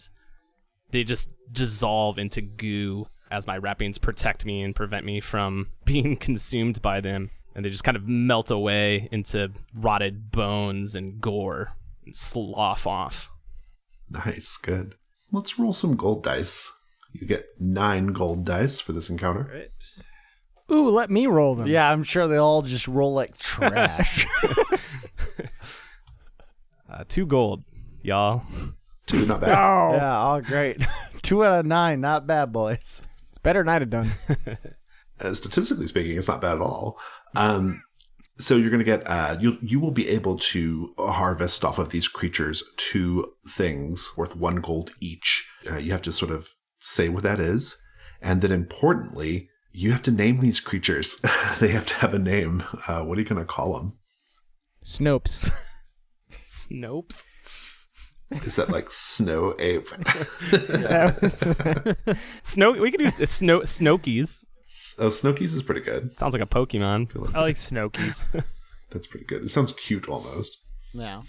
they just dissolve into goo as my wrappings protect me and prevent me from being consumed by them. And they just kind of melt away into rotted bones and gore and slough off. Nice, good. Let's roll some gold dice. You get 9 gold dice for this encounter. Right. Ooh, let me roll them. Yeah, I'm sure they all just roll like trash. 2 gold, y'all. 2, not bad. Yeah, all great. 2 out of 9, not bad, boys. It's better than I'd have done. Statistically speaking, it's not bad at all. So you're going to get, you will be able to harvest off of these creatures 2 things worth 1 gold each. You have to sort of say what that is. And then importantly, you have to name these creatures. They have to have a name. What are you going to call them? Snopes. Snopes. Is that like snow ape? Snow. We could use Snokies. Oh, Snokies is pretty good. Sounds like a Pokemon. I like Snokies. That's pretty good. It sounds cute almost. Yeah.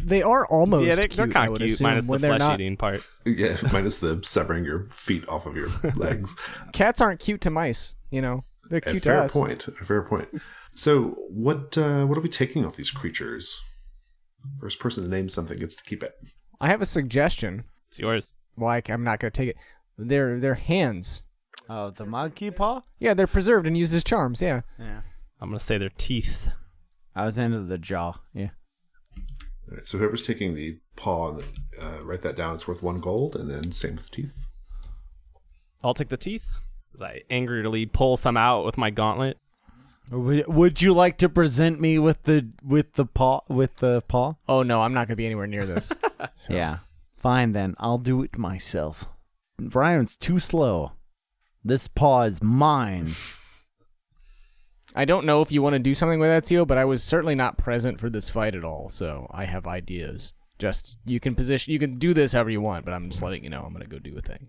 They are almost Yeah, they're cute, I kind of would cute, assume, minus the when they're not. flesh-eating part. Yeah, minus the severing your feet off of your legs. Cats aren't cute to mice, you know. They're A cute to fair us. point. A fair point. So what are we taking off these creatures? First person to name something gets to keep it. I have a suggestion. It's yours. Like, I'm not going to take it. They're hands. Oh, the monkey paw? Yeah, they're preserved and used as charms, yeah. Yeah. I'm going to say their teeth. I was into the jaw. Yeah. All right, so whoever's taking the paw, and write that down. It's worth 1 gold, and then same with the teeth. I'll take the teeth. As I angrily pull some out with my gauntlet. Would you like to present me with the paw? Oh, no, I'm not going to be anywhere near this. So. Yeah. Fine then. I'll do it myself. Brian's too slow. This paw is mine. I don't know if you want to do something with Ezio, but I was certainly not present for this fight at all, so I have ideas. Just, you can do this however you want, but I'm just letting you know I'm going to go do a thing.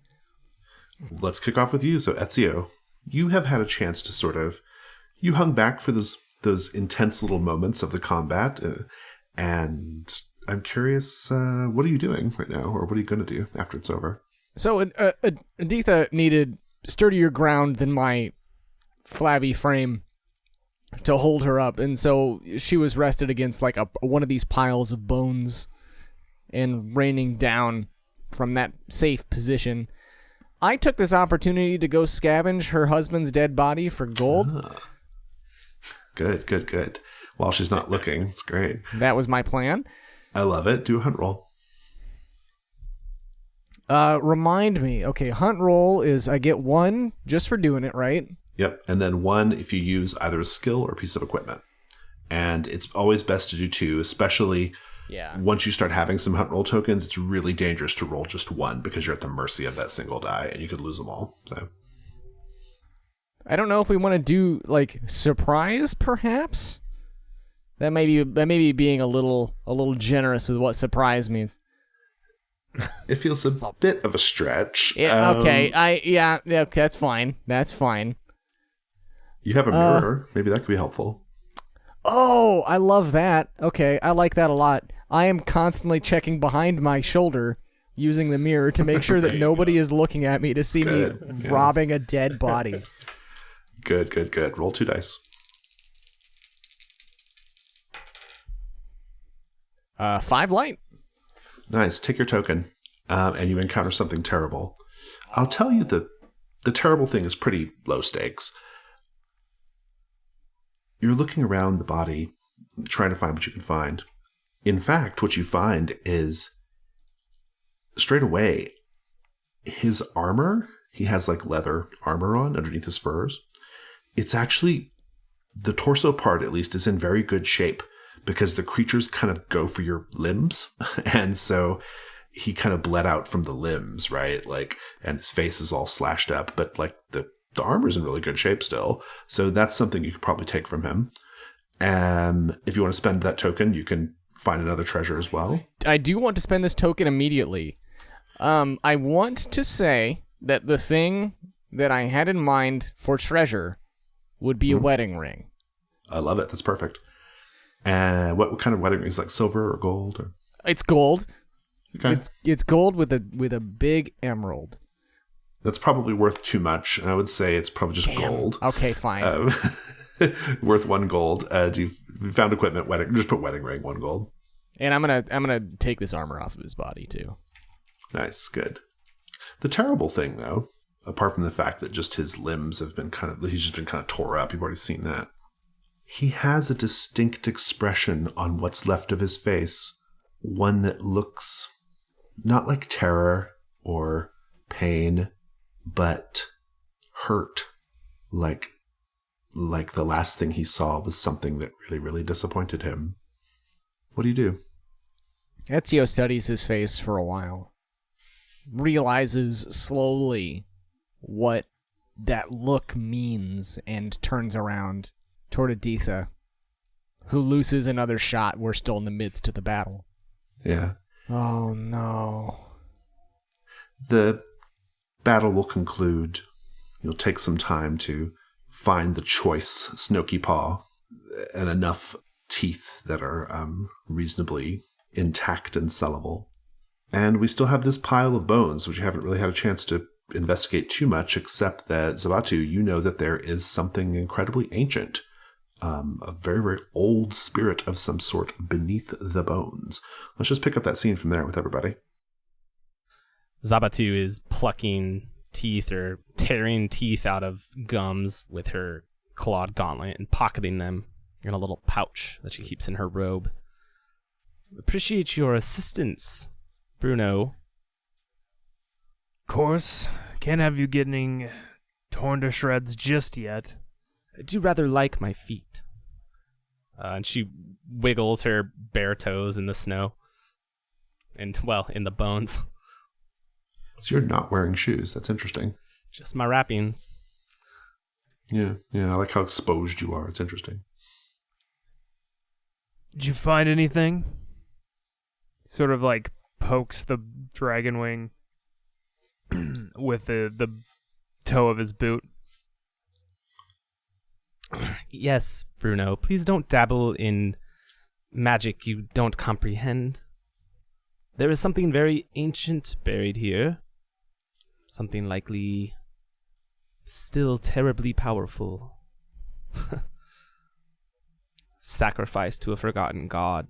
Let's kick off with you. So Ezio, you have had a chance to sort of, you hung back for those intense little moments of the combat, and I'm curious, what are you doing right now, or what are you going to do after it's over? So, Aditha needed sturdier ground than my flabby frame to hold her up, and so she was rested against like one of these piles of bones and raining down from that safe position. I took this opportunity to go scavenge her husband's dead body for gold. Good. While she's not looking, it's great. That was my plan. I love it. Do a hunt roll. Remind me. Okay, hunt roll is I get 1 just for doing it, right? Yep, and then 1 if you use either a skill or a piece of equipment. And it's always best to do 2, especially once you start having some hunt roll tokens. It's really dangerous to roll just 1 because you're at the mercy of that single die, and you could lose them all. So I don't know if we want to do like surprise, perhaps. That may be being a little generous with what surprise means. it feels a bit of a stretch. Yeah, okay. Okay, that's fine. That's fine. You have a mirror. Maybe that could be helpful. Oh, I love that. Okay, I like that a lot. I am constantly checking behind my shoulder using the mirror to make sure that nobody is looking at me to see me robbing a dead body. Good. Roll 2 dice. 5 light. Nice. Take your token, and you encounter something terrible. I'll tell you the terrible thing is pretty low stakes. You're looking around the body, trying to find what you can find. In fact, what you find is, straight away, his armor, he has like leather armor on underneath his furs. It's actually, the torso part at least is in very good shape because the creatures kind of go for your limbs. And so he kind of bled out from the limbs, right? Like, and his face is all slashed up, but like the armor's in really good shape still. So that's something you could probably take from him. And if you want to spend that token, you can find another treasure as well. I do want to spend this token immediately. I want to say that the thing that I had in mind for treasure would be a wedding ring. I love it. That's perfect. And what kind of wedding ring? Is it like silver or gold? Or? It's gold. Okay. It's gold with a big emerald. That's probably worth too much. And I would say it's probably just gold. Okay, fine. Worth 1 gold. You found equipment, wedding. Just put wedding ring, 1 gold. And I'm gonna take this armor off of his body too. Nice, good. The terrible thing, though, apart from the fact that just his limbs have been he's just been kind of tore up. You've already seen that. He has a distinct expression on what's left of his face one that looks not like terror or pain, but hurt. Like the last thing he saw was something that really, really disappointed him. What do you do? Ezio studies his face for a while. Realizes slowly what that look means and turns around toward Editha, who looses another shot. We're still in the midst of the battle. Yeah. Oh, no. The battle will conclude. You'll take some time to find the choice Snoky Paw and enough teeth that are reasonably intact and sellable. And we still have this pile of bones, which you haven't really had a chance to investigate too much, except that, Zabatu, you know that there is something incredibly ancient, a very, very old spirit of some sort beneath the bones. Let's just pick up that scene from there with everybody. Zabatu is plucking teeth or tearing teeth out of gums with her clawed gauntlet and pocketing them in a little pouch that she keeps in her robe. Appreciate your assistance, Bruno. Course, can't have you getting torn to shreds just yet. I do rather like my feet. And she wiggles her bare toes in the snow. And, well, in the bones. So you're not wearing shoes. That's interesting. Just my wrappings. Yeah, I like how exposed you are. It's interesting. Did you find anything? Sort of like pokes the dragon wing with the toe of his boot. Yes, Bruno. Please don't dabble in magic you don't comprehend. There is something very ancient buried here. Something likely still terribly powerful. Sacrificed to a forgotten god.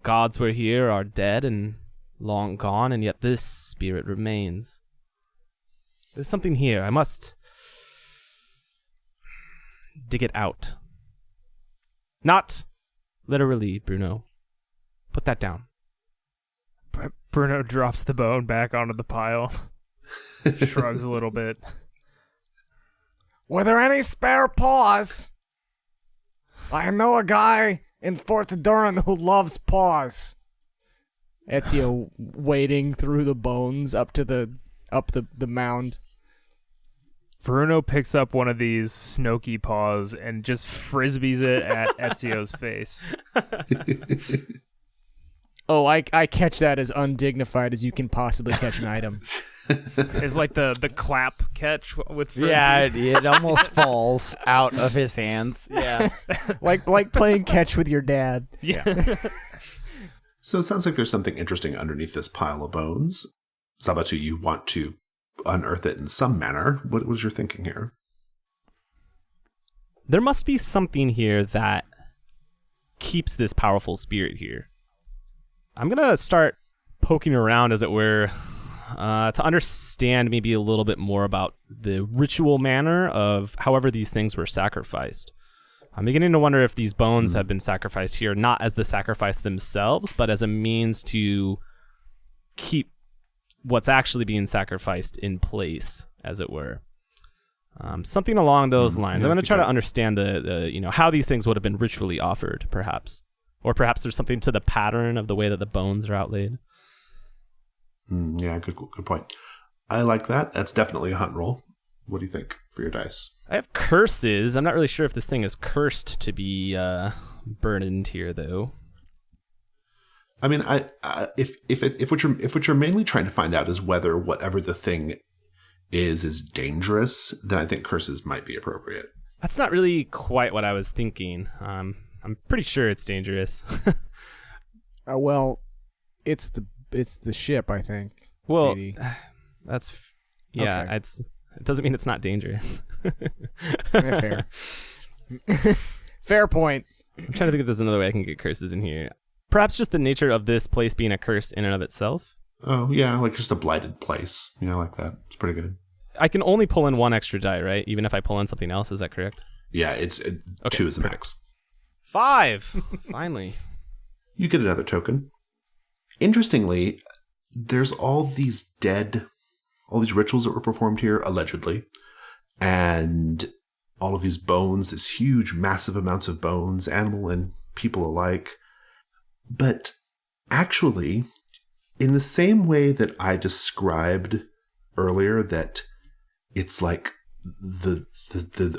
Gods were here are dead and long gone, and yet this spirit remains. There's something here. I must dig it out. Not literally, Bruno. Put that down. Bruno drops the bone back onto the pile. Shrugs a little bit. Were there any spare paws? I know a guy in Fort Duran who loves paws. Ezio wading through the bones up the mound. Bruno picks up one of these Snoky paws and just frisbees it at Ezio's face. Oh, I catch that as undignified as you can possibly catch an item. It's like the clap catch with frisbees. Yeah, it almost falls out of his hands. Yeah. like playing catch with your dad. Yeah. So it sounds like there's something interesting underneath this pile of bones. Zabatu, you want to unearth it in some manner. What was your thinking here? There must be something here that keeps this powerful spirit here. I'm going to start poking around, as it were, to understand maybe a little bit more about the ritual manner of however these things were sacrificed. I'm beginning to wonder if these bones have been sacrificed here, not as the sacrifice themselves, but as a means to keep what's actually being sacrificed in place, as it were. Something along those lines. I'm going to try to understand the how these things would have been ritually offered, perhaps. Or perhaps there's something to the pattern of the way that the bones are outlaid. Yeah, good point. I like that. That's definitely a hunt roll. What do you think for your dice? I have curses. I'm not really sure if this thing is cursed to be burdened here, though. I mean, if what you're mainly trying to find out is whether whatever the thing is dangerous, then I think curses might be appropriate. That's not really quite what I was thinking. I'm pretty sure it's dangerous. Well, it's the ship, I think. Well, JD. that's yeah. Okay. It doesn't mean it's not dangerous. Yeah, fair. Fair point. I'm trying to think if there's another way I can get curses in here. Perhaps just the nature of this place being a curse in and of itself. Oh, yeah, like just a blighted place. Yeah, I like that. It's pretty good. I can only pull in one extra die, right? Even if I pull in something else, is that correct? Yeah, two is the max. 5! Finally. You get another token. Interestingly, there's all these rituals that were performed here, allegedly, and all of these bones, this huge, massive amounts of bones, animal and people alike. But actually, in the same way that I described earlier, that it's like the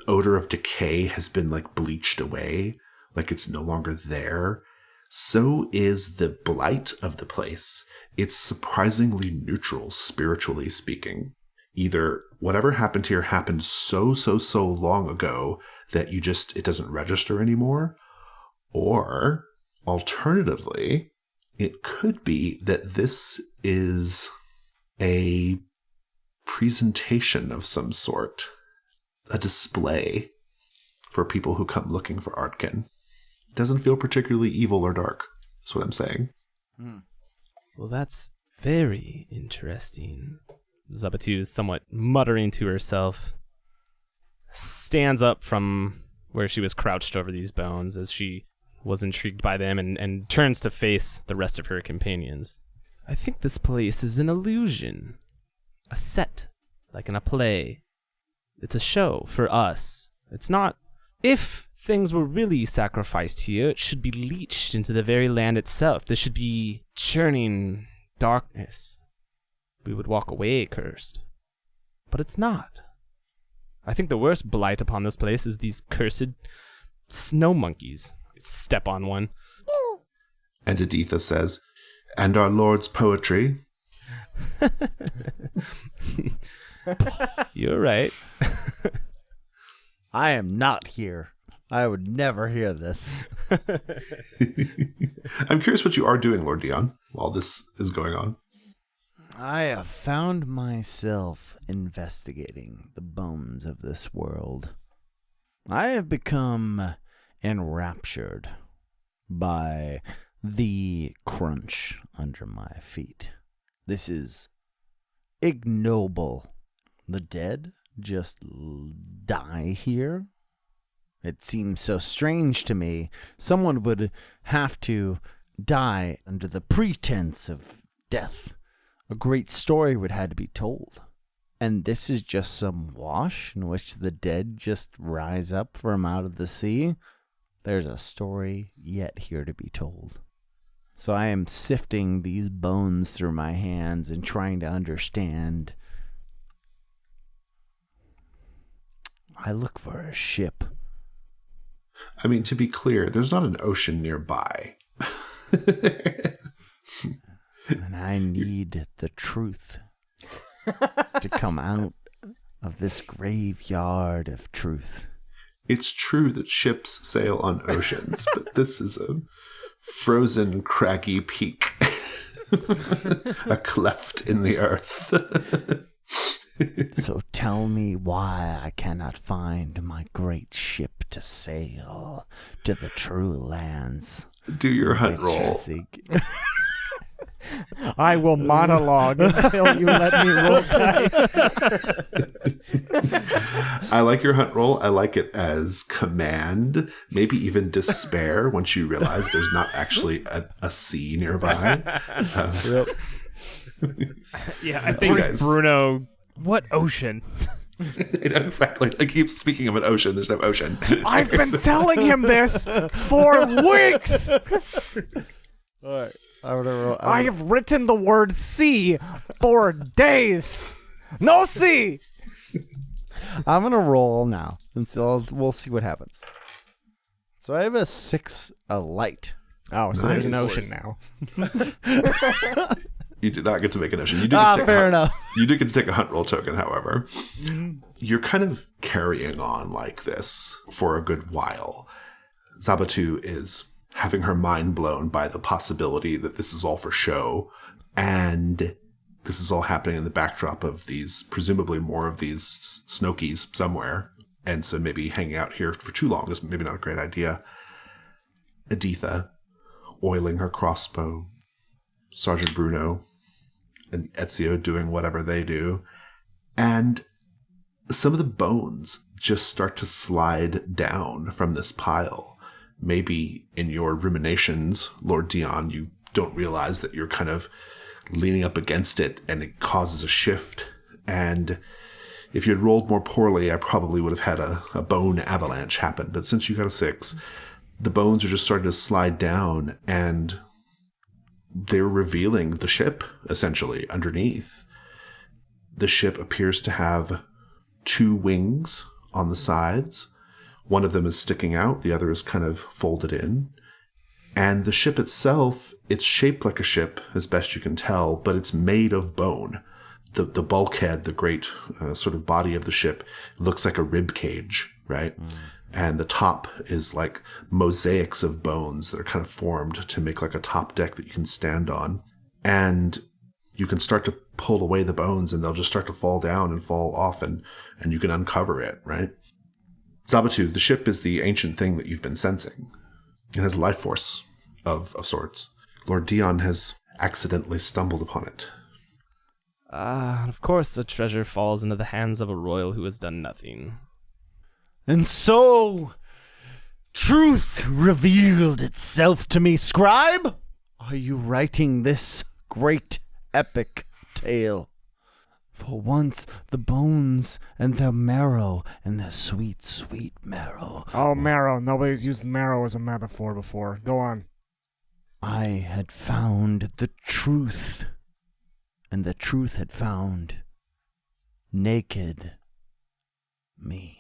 odor of decay has been like bleached away, like it's no longer there, so is the blight of the place. It's surprisingly neutral, spiritually speaking. Either whatever happened here happened so long ago that it doesn't register anymore, or alternatively, it could be that this is a presentation of some sort, a display for people who come looking for Ardken. Doesn't feel particularly evil or dark, is what I'm saying. Well, that's very interesting. Zabatu is somewhat muttering to herself, stands up from where she was crouched over these bones as she was intrigued by them and turns to face the rest of her companions. I think this place is an illusion. A set, like in a play. It's a show for us. It's not. If things were really sacrificed here, it should be leached into the very land itself. There should be churning darkness. We would walk away cursed. But it's not. I think the worst blight upon this place is these cursed snow monkeys. Step on one. And Editha says, and our Lord's poetry. You're right. I am not here. I would never hear this. I'm curious what you are doing, Lord Dion, while this is going on. I have found myself investigating the bones of this world. I have become enraptured by the crunch under my feet. This is ignoble. The dead just die here? It seems so strange to me. Someone would have to die under the pretense of death. A great story would have to be told. And this is just some wash in which the dead just rise up from out of the sea. There's a story yet here to be told. So I am sifting these bones through my hands and trying to understand. I look for a ship. I mean, to be clear, there's not an ocean nearby. And I need the truth to come out of this graveyard of truth. It's true that ships sail on oceans, but this is a frozen, craggy peak. A cleft in the earth. So tell me why I cannot find my great ship to sail to the true lands. Do your hunt roll. Ellisik. I will monologue until you let me roll dice. I like your hunt roll. I like it as command, maybe even despair once you realize there's not actually a sea nearby. Yeah, I think Guys. Bruno. What ocean? Exactly. I keep speaking of an ocean. There's no ocean. I've been telling him this for weeks. All right. I'm gonna roll. I have written the word sea for days. No sea. I'm gonna roll now, and so we'll see what happens. So I have a 6, a light. Oh, so there's an Nice. ocean now. You did not get to make an ocean. You did Fair enough. You did get to take a hunt roll token, however. You're kind of carrying on like this for a good while. Zabatu is having her mind blown by the possibility that this is all for show, and this is all happening in the backdrop of these, presumably more of these Snokies somewhere, and so maybe hanging out here for too long is maybe not a great idea. Editha, oiling her crossbow, Sergeant Bruno and Ezio doing whatever they do, and some of the bones just start to slide down from this pile. Maybe in your ruminations, Lord Dion, you don't realize that you're kind of leaning up against it, and it causes a shift. And if you had rolled more poorly, I probably would have had a bone avalanche happen. But since you got a 6, the bones are just starting to slide down, and they're revealing the ship, essentially, underneath. The ship appears to have 2 wings on the sides. One of them is sticking out, the other is kind of folded in. And the ship itself, it's shaped like a ship, as best you can tell, but it's made of bone. The bulkhead, the great sort of body of the ship, looks like a rib cage, right? And the top is like mosaics of bones that are kind of formed to make like a top deck that you can stand on. And you can start to pull away the bones, and they'll just start to fall down and fall off, and you can uncover it, right? Zabatu, the ship is the ancient thing that you've been sensing. It has a life force of sorts. Lord Dion has accidentally stumbled upon it. Of course, the treasure falls into the hands of a royal who has done nothing. And so, truth revealed itself to me. Scribe, are you writing this great epic tale? For once, the bones and their marrow and their sweet, sweet marrow. Oh, marrow. Nobody's used marrow as a metaphor before. Go on. I had found the truth, and the truth had found naked me.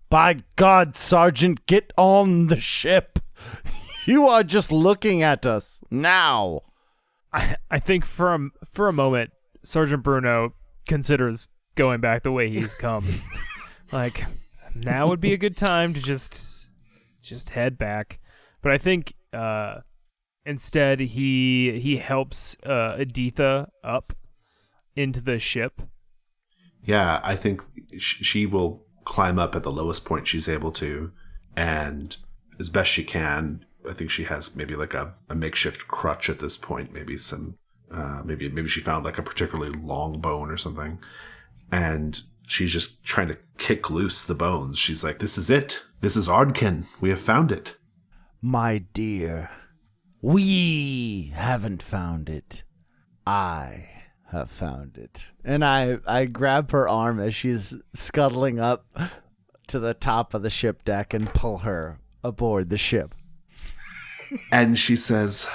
By God, Sergeant, get on the ship. You are just looking at us now. I think for a moment, Sergeant Bruno considers going back the way he's come. Like, now would be a good time to just head back. But I think instead he helps Editha up into the ship. Yeah, I think she will climb up at the lowest point she's able to, and as best she can. I think she has maybe like a makeshift crutch at this point, maybe some, maybe she found like a particularly long bone or something, and she's just trying to kick loose the bones. She's like, "This is it. This is Ardken. We have found it." My dear, we haven't found it. I have found it. And I grab her arm as she's scuttling up to the top of the ship deck and pull her aboard the ship. And she says,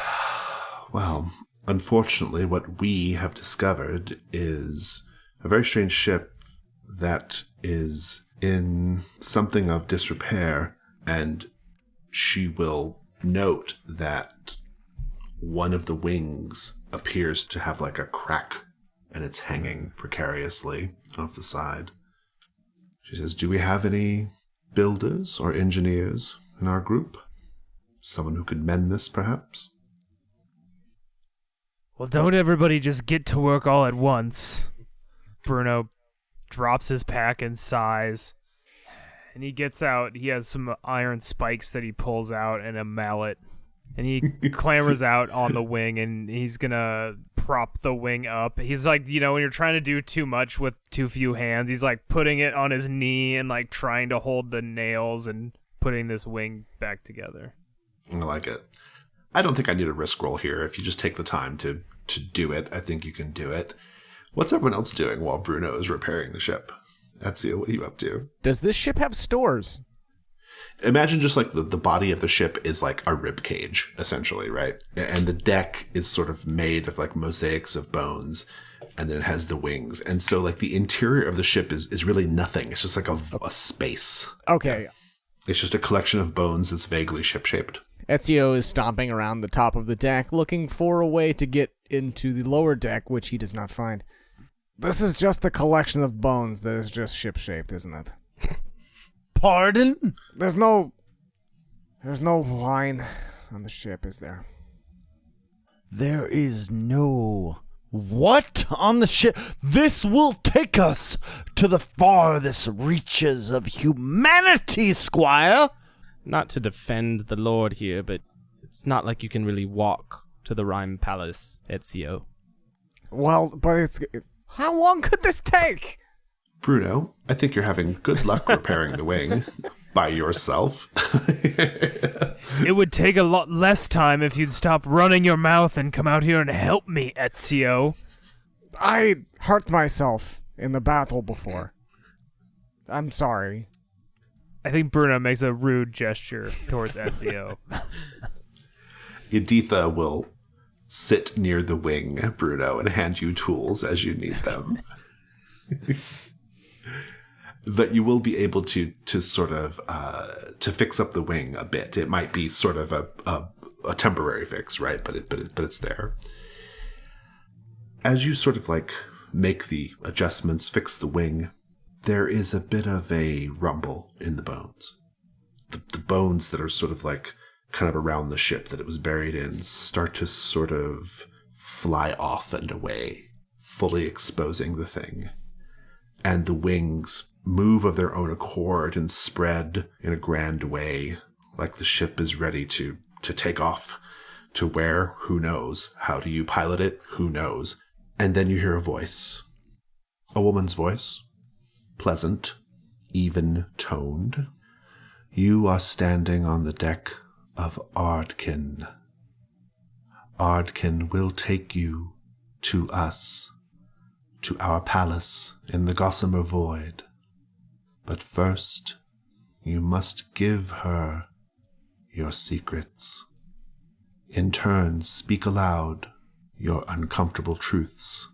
"Well, unfortunately, what we have discovered is a very strange ship that is in something of disrepair." And she will note that one of the wings appears to have like a crack, and it's hanging precariously off the side. She says, "Do we have any builders or engineers in our group? Someone who could mend this, perhaps?" Well, don't everybody just get to work all at once. Bruno drops his pack and sighs. And he gets out, he has some iron spikes that he pulls out and a mallet. And he clambers out on the wing, and he's gonna prop the wing up. He's like, when you're trying to do too much with too few hands, he's like putting it on his knee and like trying to hold the nails and putting this wing back together. I like it. I don't think I need a risk roll here. If you just take the time to do it, I think you can do it. What's everyone else doing while Bruno is repairing the ship? Ezio, what are you up to? Does this ship have stores? Imagine just like the body of the ship is like a rib cage, essentially, right? And the deck is sort of made of like mosaics of bones, and then it has the wings. And so like the interior of the ship is really nothing. It's just like a space. Okay. It's just a collection of bones that's vaguely ship-shaped. Ezio is stomping around the top of the deck, looking for a way to get into the lower deck, which he does not find. This is just a collection of bones that is just ship-shaped, isn't it? Pardon? There's no line on the ship, is there? There is no what on the ship? This will take us to the farthest reaches of humanity, Squire. Not to defend the Lord here, but it's not like you can really walk to the Rime Palace, Ezio. Well, but how long could this take? Bruno, I think you're having good luck repairing the wing by yourself. It would take a lot less time if you'd stop running your mouth and come out here and help me, Ezio. I hurt myself in the battle before. I'm sorry. I think Bruno makes a rude gesture towards Ezio. Editha will sit near the wing, Bruno, and hand you tools as you need them. But you will be able to sort of to fix up the wing a bit. It might be sort of a temporary fix, right? But it's there. As you sort of like make the adjustments, fix the wing, there is a bit of a rumble in the bones. The bones that are sort of like kind of around the ship that it was buried in start to sort of fly off and away, fully exposing the thing. And the wings move of their own accord and spread in a grand way, like the ship is ready to take off. To where? Who knows? How do you pilot it? Who knows? And then you hear a voice. A woman's voice. Pleasant, even-toned. You are standing on the deck of Ardken. Ardken will take you to us, to our palace in the Gossamer Void. But first, you must give her your secrets. In turn, speak aloud your uncomfortable truths,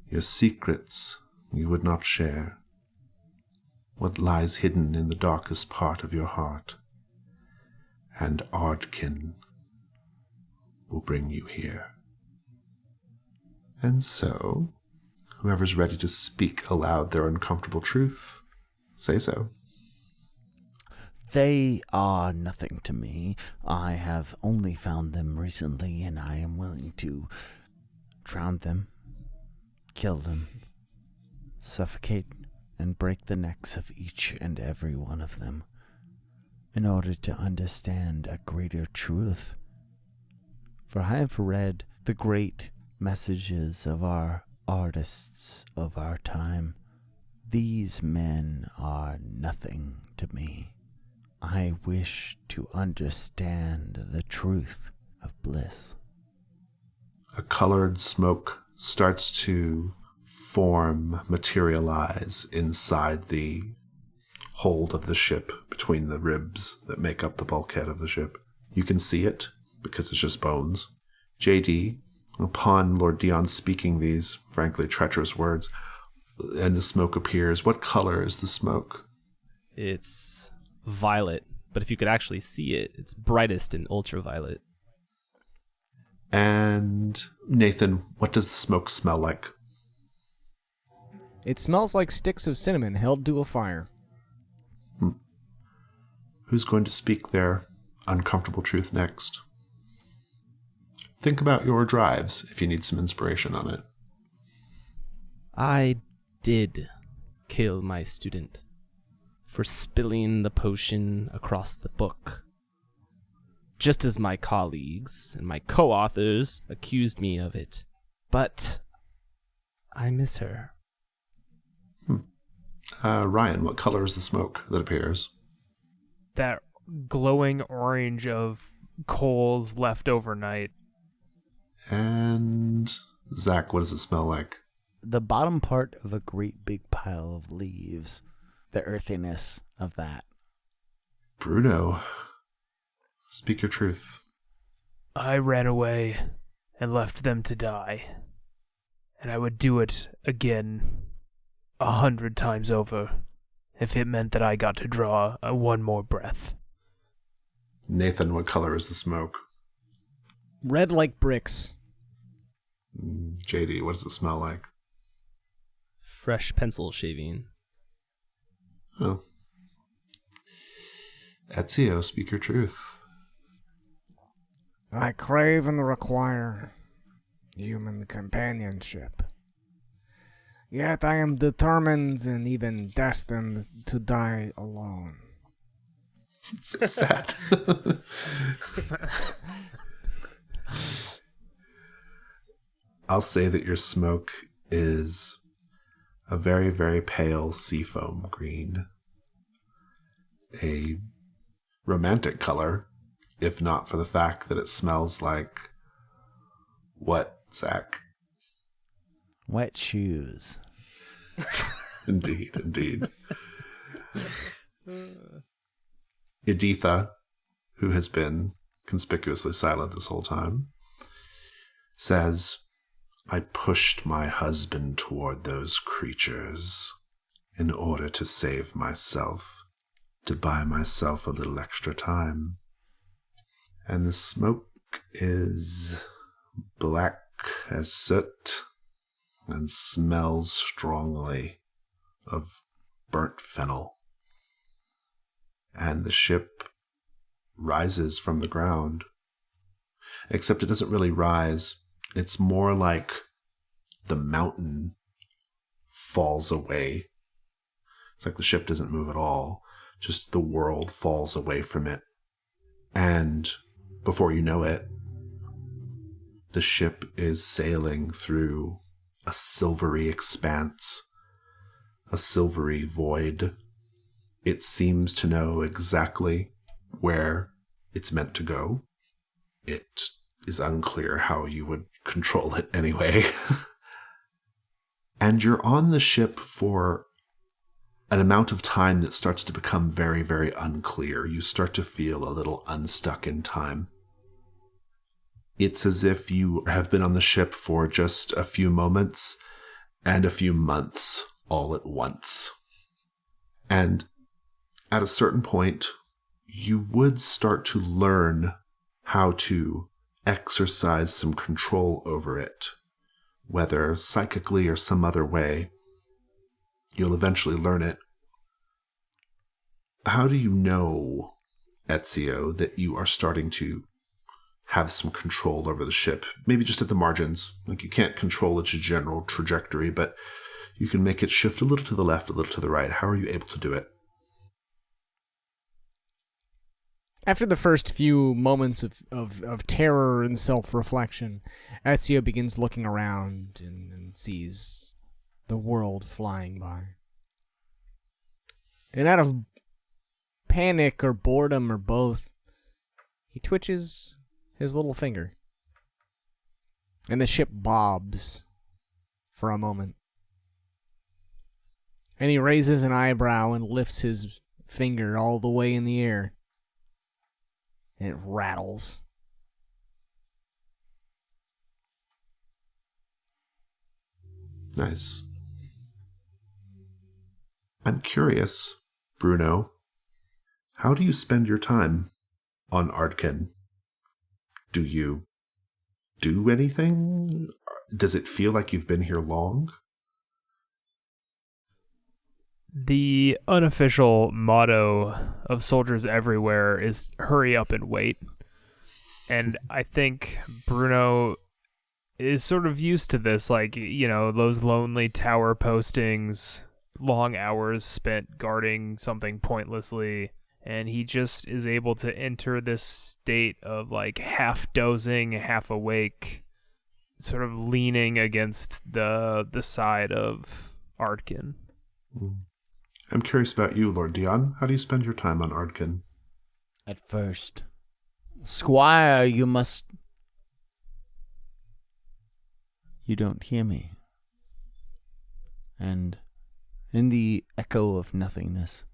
your secrets you would not share, what lies hidden in the darkest part of your heart. And Ardken will bring you here. And so, whoever's ready to speak aloud their uncomfortable truth, say so. They are nothing to me. I have only found them recently, and I am willing to drown them, kill them, suffocate, and break the necks of each and every one of them, in order to understand a greater truth. For I have read the great messages of our artists of our time. These men are nothing to me. I wish to understand the truth of bliss. A colored smoke starts to form, materialize inside the hold of the ship, between the ribs that make up the bulkhead of the ship. You can see it, because it's just bones. JD, upon Lord Dion speaking these, frankly, treacherous words, and the smoke appears, what color is the smoke? It's violet, but if you could actually see it, it's brightest in ultraviolet. And Nathan, what does the smoke smell like? It smells like sticks of cinnamon held to a fire. Who's going to speak their uncomfortable truth next? Think about your drives if you need some inspiration on it. I did kill my student for spilling the potion across the book, just as my colleagues and my co-authors accused me of it. But I miss her. Ryan, what color is the smoke that appears? That glowing orange of coals left overnight. And Zach, what does it smell like? The bottom part of a great big pile of leaves. The earthiness of that. Bruno, speak your truth. I ran away and left them to die. And I would do it again 100 times over if it meant that I got to draw one more breath. Nathan, what color is the smoke? Red like bricks. JD, what does it smell like? Fresh pencil shaving. Oh. Ezio, speak your truth. I crave and require human companionship. Yet I am determined and even destined to die alone. It's so sad. I'll say that your smoke is a very, very pale seafoam green. A romantic color, if not for the fact that it smells like what, Zach? Wet shoes. Indeed. Editha, who has been conspicuously silent this whole time, says, I pushed my husband toward those creatures in order to save myself, to buy myself a little extra time. And the smoke is black as soot and smells strongly of burnt fennel. And the ship rises from the ground, except it doesn't really rise. It's more like the mountain falls away. It's like the ship doesn't move at all. Just the world falls away from it. And before you know it, the ship is sailing through a silvery expanse, a silvery void. It seems to know exactly where it's meant to go. It is unclear how you would control it anyway. And you're on the ship for an amount of time that starts to become very, very unclear. You start to feel a little unstuck in time. It's as if you have been on the ship for just a few moments and a few months all at once. And at a certain point, you would start to learn how to exercise some control over it, whether psychically or some other way. You'll eventually learn it. How do you know, Ezio, that you are starting to have some control over the ship? Maybe just at the margins. Like, you can't control its general trajectory, but you can make it shift a little to the left, a little to the right. How are you able to do it? After the first few moments of terror and self-reflection, Ezio begins looking around and sees the world flying by. And out of panic or boredom or both, he twitches his little finger. And the ship bobs for a moment. And he raises an eyebrow and lifts his finger all the way in the air. And it rattles. Nice. I'm curious, Bruno, how do you spend your time on Ardken? Do you do anything? Does it feel like you've been here long? The unofficial motto of soldiers everywhere is hurry up and wait. And I think Bruno is sort of used to this, like, you know, those lonely tower postings, long hours spent guarding something pointlessly, and he just is able to enter this state of, like, half dozing, half awake, sort of leaning against the side of Ardken. I'm curious about you, Lord Dion. How do you spend your time on Ardken? At first, Squire, you must... You don't hear me. And in the echo of nothingness,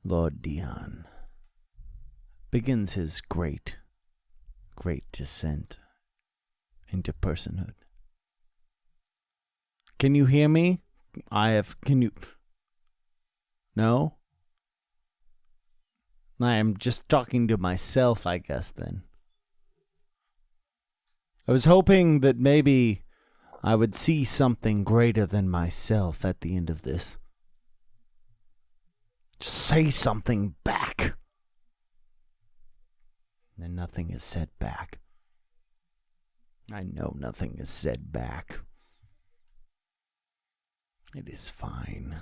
Lord Dion begins his great descent into personhood. Can you hear me? Can you... No? I am just talking to myself, I guess, then. I was hoping that maybe I would see something greater than myself at the end of this. Just say something back. And nothing is said back. I know nothing is said back. It is fine.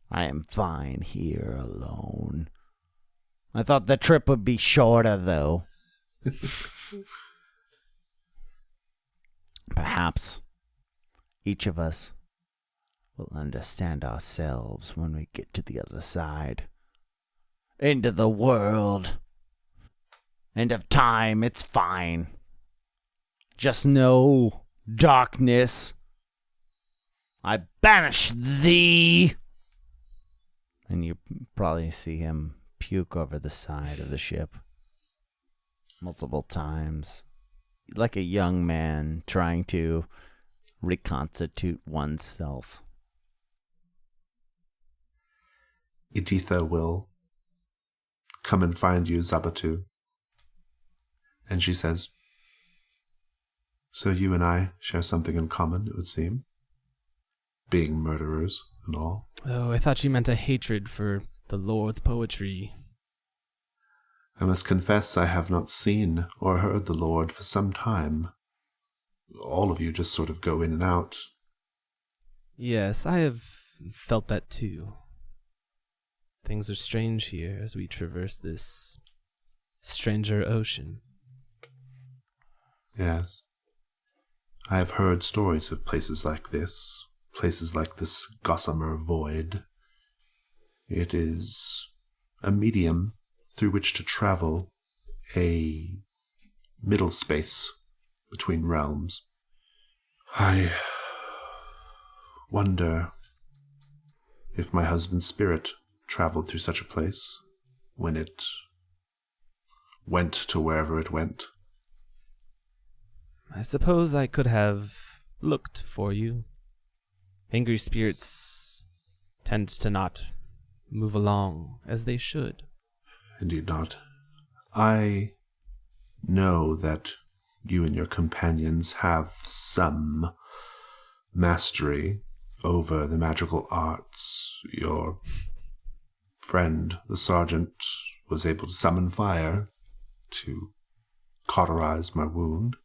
I am fine here alone. I thought the trip would be shorter, though. Perhaps each of us will understand ourselves when we get to the other side. Into the world and of time. It's fine. Just know, darkness, I banish thee. And you probably see him puke over the side of the ship multiple times, like a young man trying to reconstitute oneself. Editha will come and find you, Zabatu. And she says, so you and I share something in common, it would seem. Being murderers and all. Oh, I thought you meant a hatred for the Lord's poetry. I must confess I have not seen or heard the Lord for some time. All of you just sort of go in and out. Yes, I have felt that too. Things are strange here as we traverse this stranger ocean. Yes. I have heard stories of places like this gossamer void. It is a medium through which to travel, a middle space between realms. I wonder if my husband's spirit traveled through such a place when it went to wherever it went. I suppose I could have looked for you. Angry spirits tend to not move along as they should. Indeed not. I know that you and your companions have some mastery over the magical arts. Your friend, the sergeant, was able to summon fire to cauterize my wound.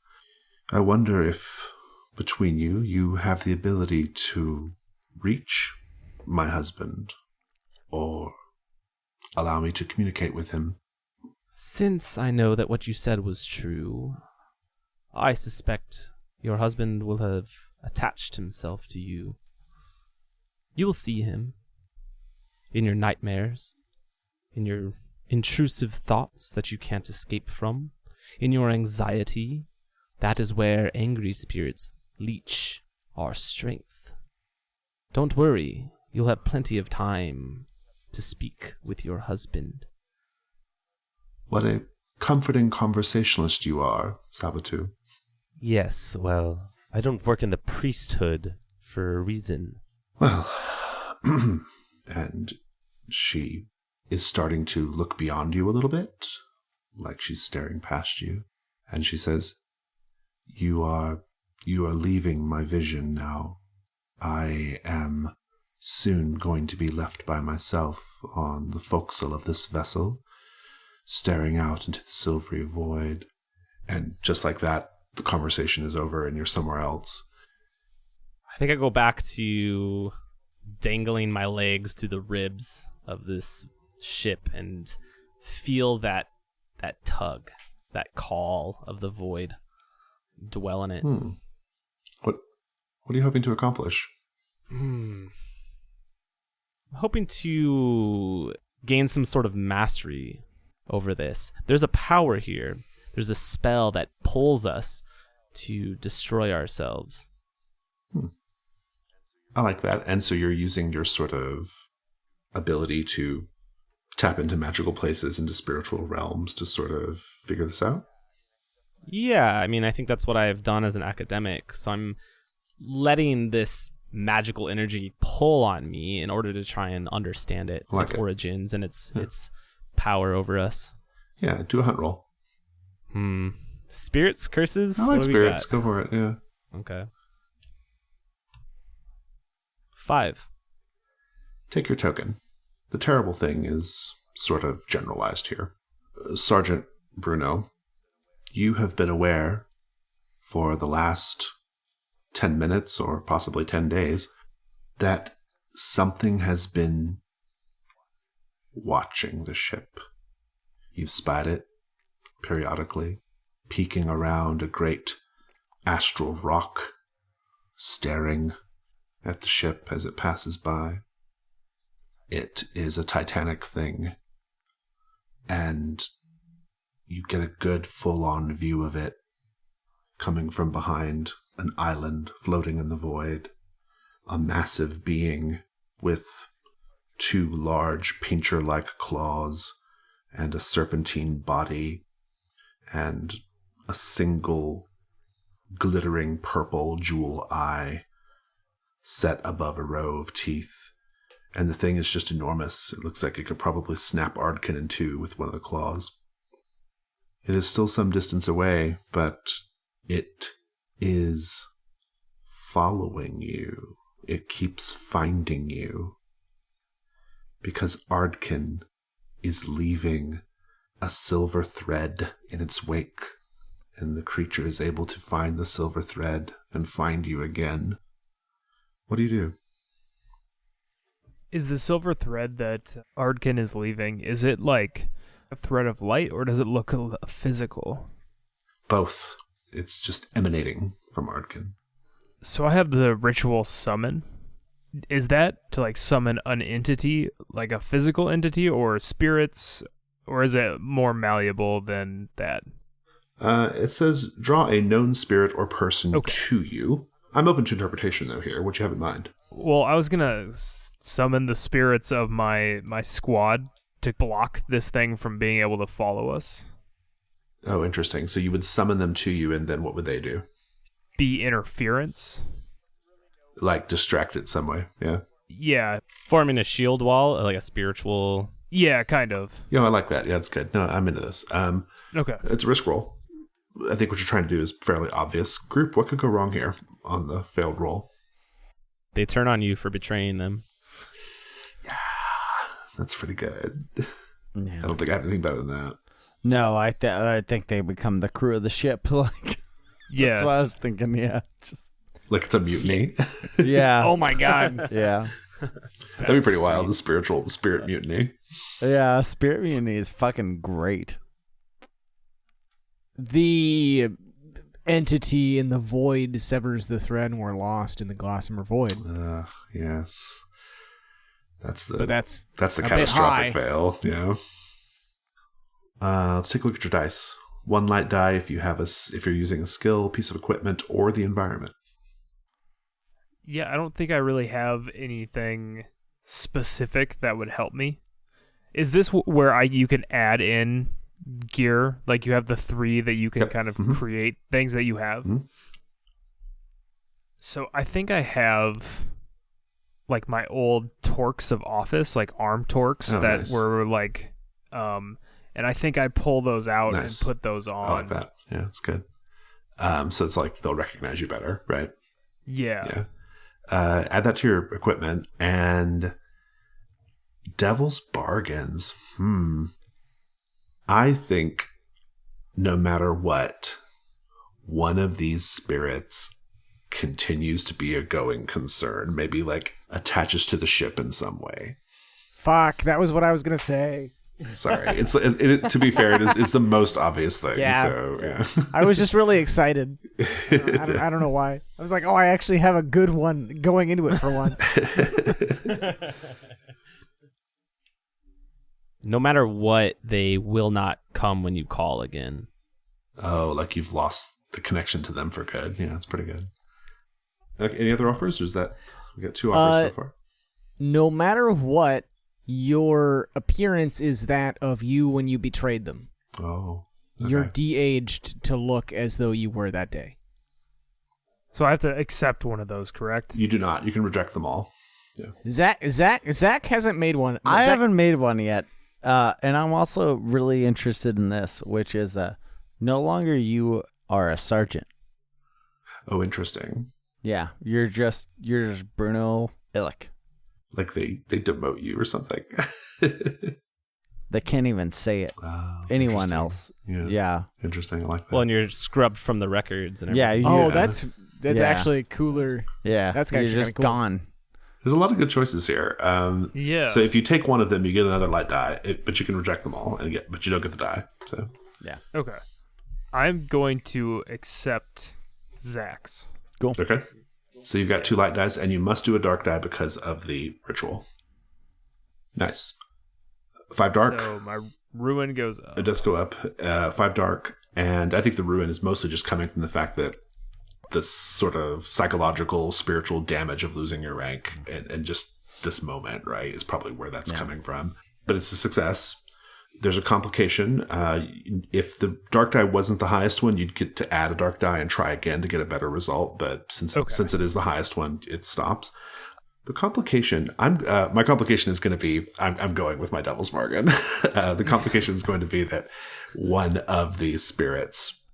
I wonder if, between you, you have the ability to reach my husband, or allow me to communicate with him. Since I know that what you said was true, I suspect your husband will have attached himself to you. You will see him in your nightmares, in your intrusive thoughts that you can't escape from, in your anxiety. That is where angry spirits leech our strength. Don't worry, you'll have plenty of time to speak with your husband. What a comforting conversationalist you are, Sabatu. Yes, well, I don't work in the priesthood for a reason. Well, and she is starting to look beyond you a little bit, like she's staring past you, and she says, You are leaving my vision now. I am soon going to be left by myself on the forecastle of this vessel, staring out into the silvery void. And just like that, the conversation is over and you're somewhere else. I think I go back to dangling my legs through the ribs of this ship and feel that tug, that call of the void. Dwell in it. What are you hoping to accomplish? I'm hoping to gain some sort of mastery over this. There's a power here. There's a spell that pulls us to destroy ourselves. I like that. And so you're using your sort of ability to tap into magical places, into spiritual realms to sort of figure this out? Yeah, I mean, I think that's what I've done as an academic. So I'm letting this magical energy pull on me in order to try and understand it, like its it. origins and its power over us. Yeah, do a hunt roll. Spirits, curses? I What like do we spirits. got? Go for it, yeah. Okay. 5. Take your token. The terrible thing is sort of generalized here. Sergeant Bruno, you have been aware for the last 10 minutes or possibly 10 days that something has been watching the ship. You've spied it periodically, peeking around a great astral rock, staring at the ship as it passes by. It is a titanic thing, and you get a good full-on view of it coming from behind an island floating in the void. A massive being with 2 large pincher-like claws and a serpentine body and a single glittering purple jewel eye set above a row of teeth. And the thing is just enormous. It looks like it could probably snap Ardken in 2 with one of the claws. It is still some distance away, but it is following you. It keeps finding you. Because Ardken is leaving a silver thread in its wake, and the creature is able to find the silver thread and find you again. What do you do? Is the silver thread that Ardken is leaving, is it like a thread of light, or does it look physical? Both. It's just emanating from Ardken. So I have the ritual summon. Is that to like summon an entity, like a physical entity, or spirits, or is it more malleable than that? It says draw a known spirit or person to you. I'm open to interpretation, though, here. What you have in mind? Well, I was going to summon the spirits of my squad to block this thing from being able to follow us. Oh, interesting. So you would summon them to you, and then what would they do? Be interference. Like distract it some way, yeah? Yeah. Forming a shield wall, like a spiritual... Yeah, kind of. Yeah, I like that. Yeah, that's good. No, I'm into this. Okay. It's a risk roll. I think what you're trying to do is fairly obvious. Group, what could go wrong here on the failed roll? They turn on you for betraying them. Yeah, that's pretty good. Yeah. I don't think I have anything better than that. No, I think they become the crew of the ship. Like, Yeah. that's what I was thinking. Yeah, just Like it's a mutiny. yeah. Oh my god. Yeah, That'd be pretty wild, the spirit mutiny. yeah. Spirit Mutiny is fucking great. The entity in the void severs the thread, and we're lost in the Gossamer void. Yes. That's the But that's the a bit catastrophic high. fail, yeah. Let's take a look at your dice. 1 light die if if you're using a skill, piece of equipment, or the environment. Yeah, I don't think I really have anything specific that would help me. Is this where you can add in gear? Like you have the 3 that you can kind of create things that you have? Mhm. So I think I have like my old torques of office, like arm torques that nice. were like, and I think I pull those out Nice. and put those on. I like that. Yeah, it's good. So it's like they'll recognize you better, right? Yeah. Yeah. Add that to your equipment and Devil's Bargains. I think no matter what, one of these spirits continues to be a going concern. Maybe like attaches to the ship in some way. Fuck, that was what I was gonna say. Sorry, to be fair, it's the most obvious thing. Yeah. So yeah. I was just really excited. I don't know why. I was like, oh, I actually have a good one going into it for once. No matter what, they will not come when you call again. Oh, like you've lost the connection to them for good. Yeah, that's pretty good. Okay, any other offers? Or is that we got 2 offers so far? No matter what, your appearance is that of you when you betrayed them. Oh, okay. You're de-aged to look as though you were that day. So I have to accept one of those, correct? You do not. You can reject them all. Zach hasn't made one. I Zach- haven't made one yet, and I'm also really interested in this, which is no longer you are a sergeant. Oh, interesting. Yeah, you're just Bruno Ellisik. Like they demote you or something. They can't even say it. Anyone interesting. else? Yeah. Yeah. Interesting. I like that. Well, and you're scrubbed from the records and everything. Yeah. Oh, that's Yeah. actually cooler. Yeah. That's you're actually just kinda cool. gone. There's a lot of good choices here. Yeah. So if you take one of them, you get another light die, but you can reject them all, but you don't get the die. So Okay. I'm going to accept Zach's. okay. So you've got 2 light dice, and you must do a dark die because of the ritual. Nice. 5 dark. So my Ruin goes up. It does go up 5 dark, and I think the ruin is mostly just coming from the fact that this sort of psychological, spiritual damage of losing your rank and just this moment, right, is probably where that's coming from. But it's a success. There's a complication. If the dark die wasn't the highest one, you'd get to add a dark die and try again to get a better result. But since it is the highest one, it stops. The complication, my complication is going to be, I'm going with my devil's bargain. The complication is going to be that one of these spirits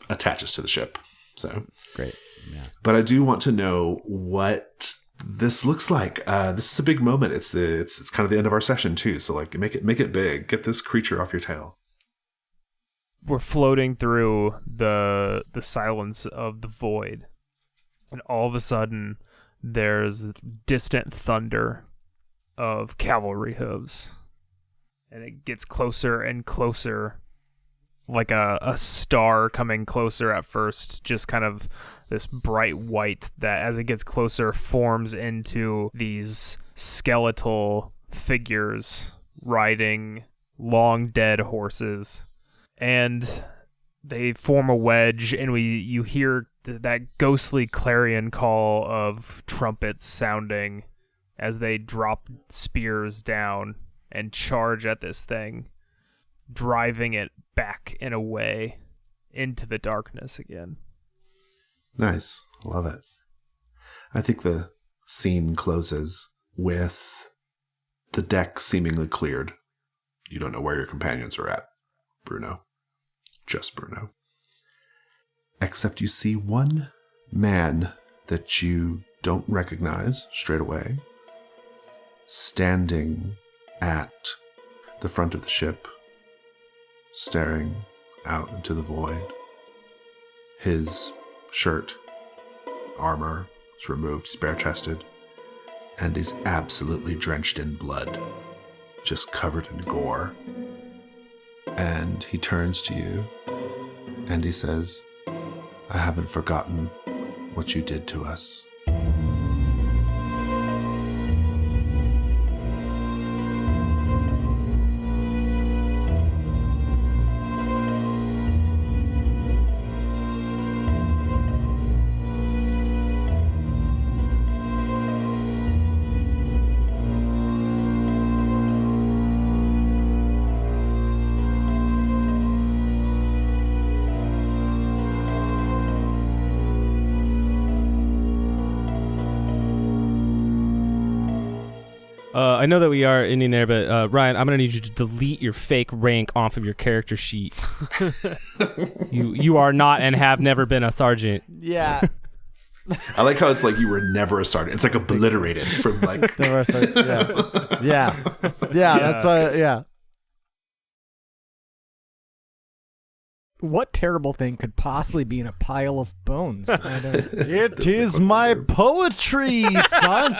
attaches to the ship. So Great. Yeah. But I do want to know what this looks like. This is a big moment. It's kind of the end of our session too. So like make it big. Get this creature off your tail. We're floating through the silence of the void, and all of a sudden there's distant thunder of cavalry hooves, and it gets closer and closer, like a star coming closer at first, just kind of this bright white that as it gets closer forms into these skeletal figures riding long dead horses, and they form a wedge, and you hear that ghostly clarion call of trumpets sounding as they drop spears down and charge at this thing, driving it back and away into the darkness again. Nice. Love it. I think the scene closes with the deck seemingly cleared. You don't know where your companions are at, Bruno. Just Bruno. Except you see one man that you don't recognize straight away, standing at the front of the ship, staring out into the void. His shirt, armor is removed, he's bare-chested, and he's absolutely drenched in blood, just covered in gore. And he turns to you, and he says, "I haven't forgotten what you did to us." I know that we are ending there, but Ryan, I'm going to need you to delete your fake rank off of your character sheet. You are not and have never been a sergeant. Yeah. I like how it's like you were never a sergeant. It's like obliterated from like... Yeah. That's why, yeah. What terrible thing could possibly be in a pile of bones? It is my poetry, son.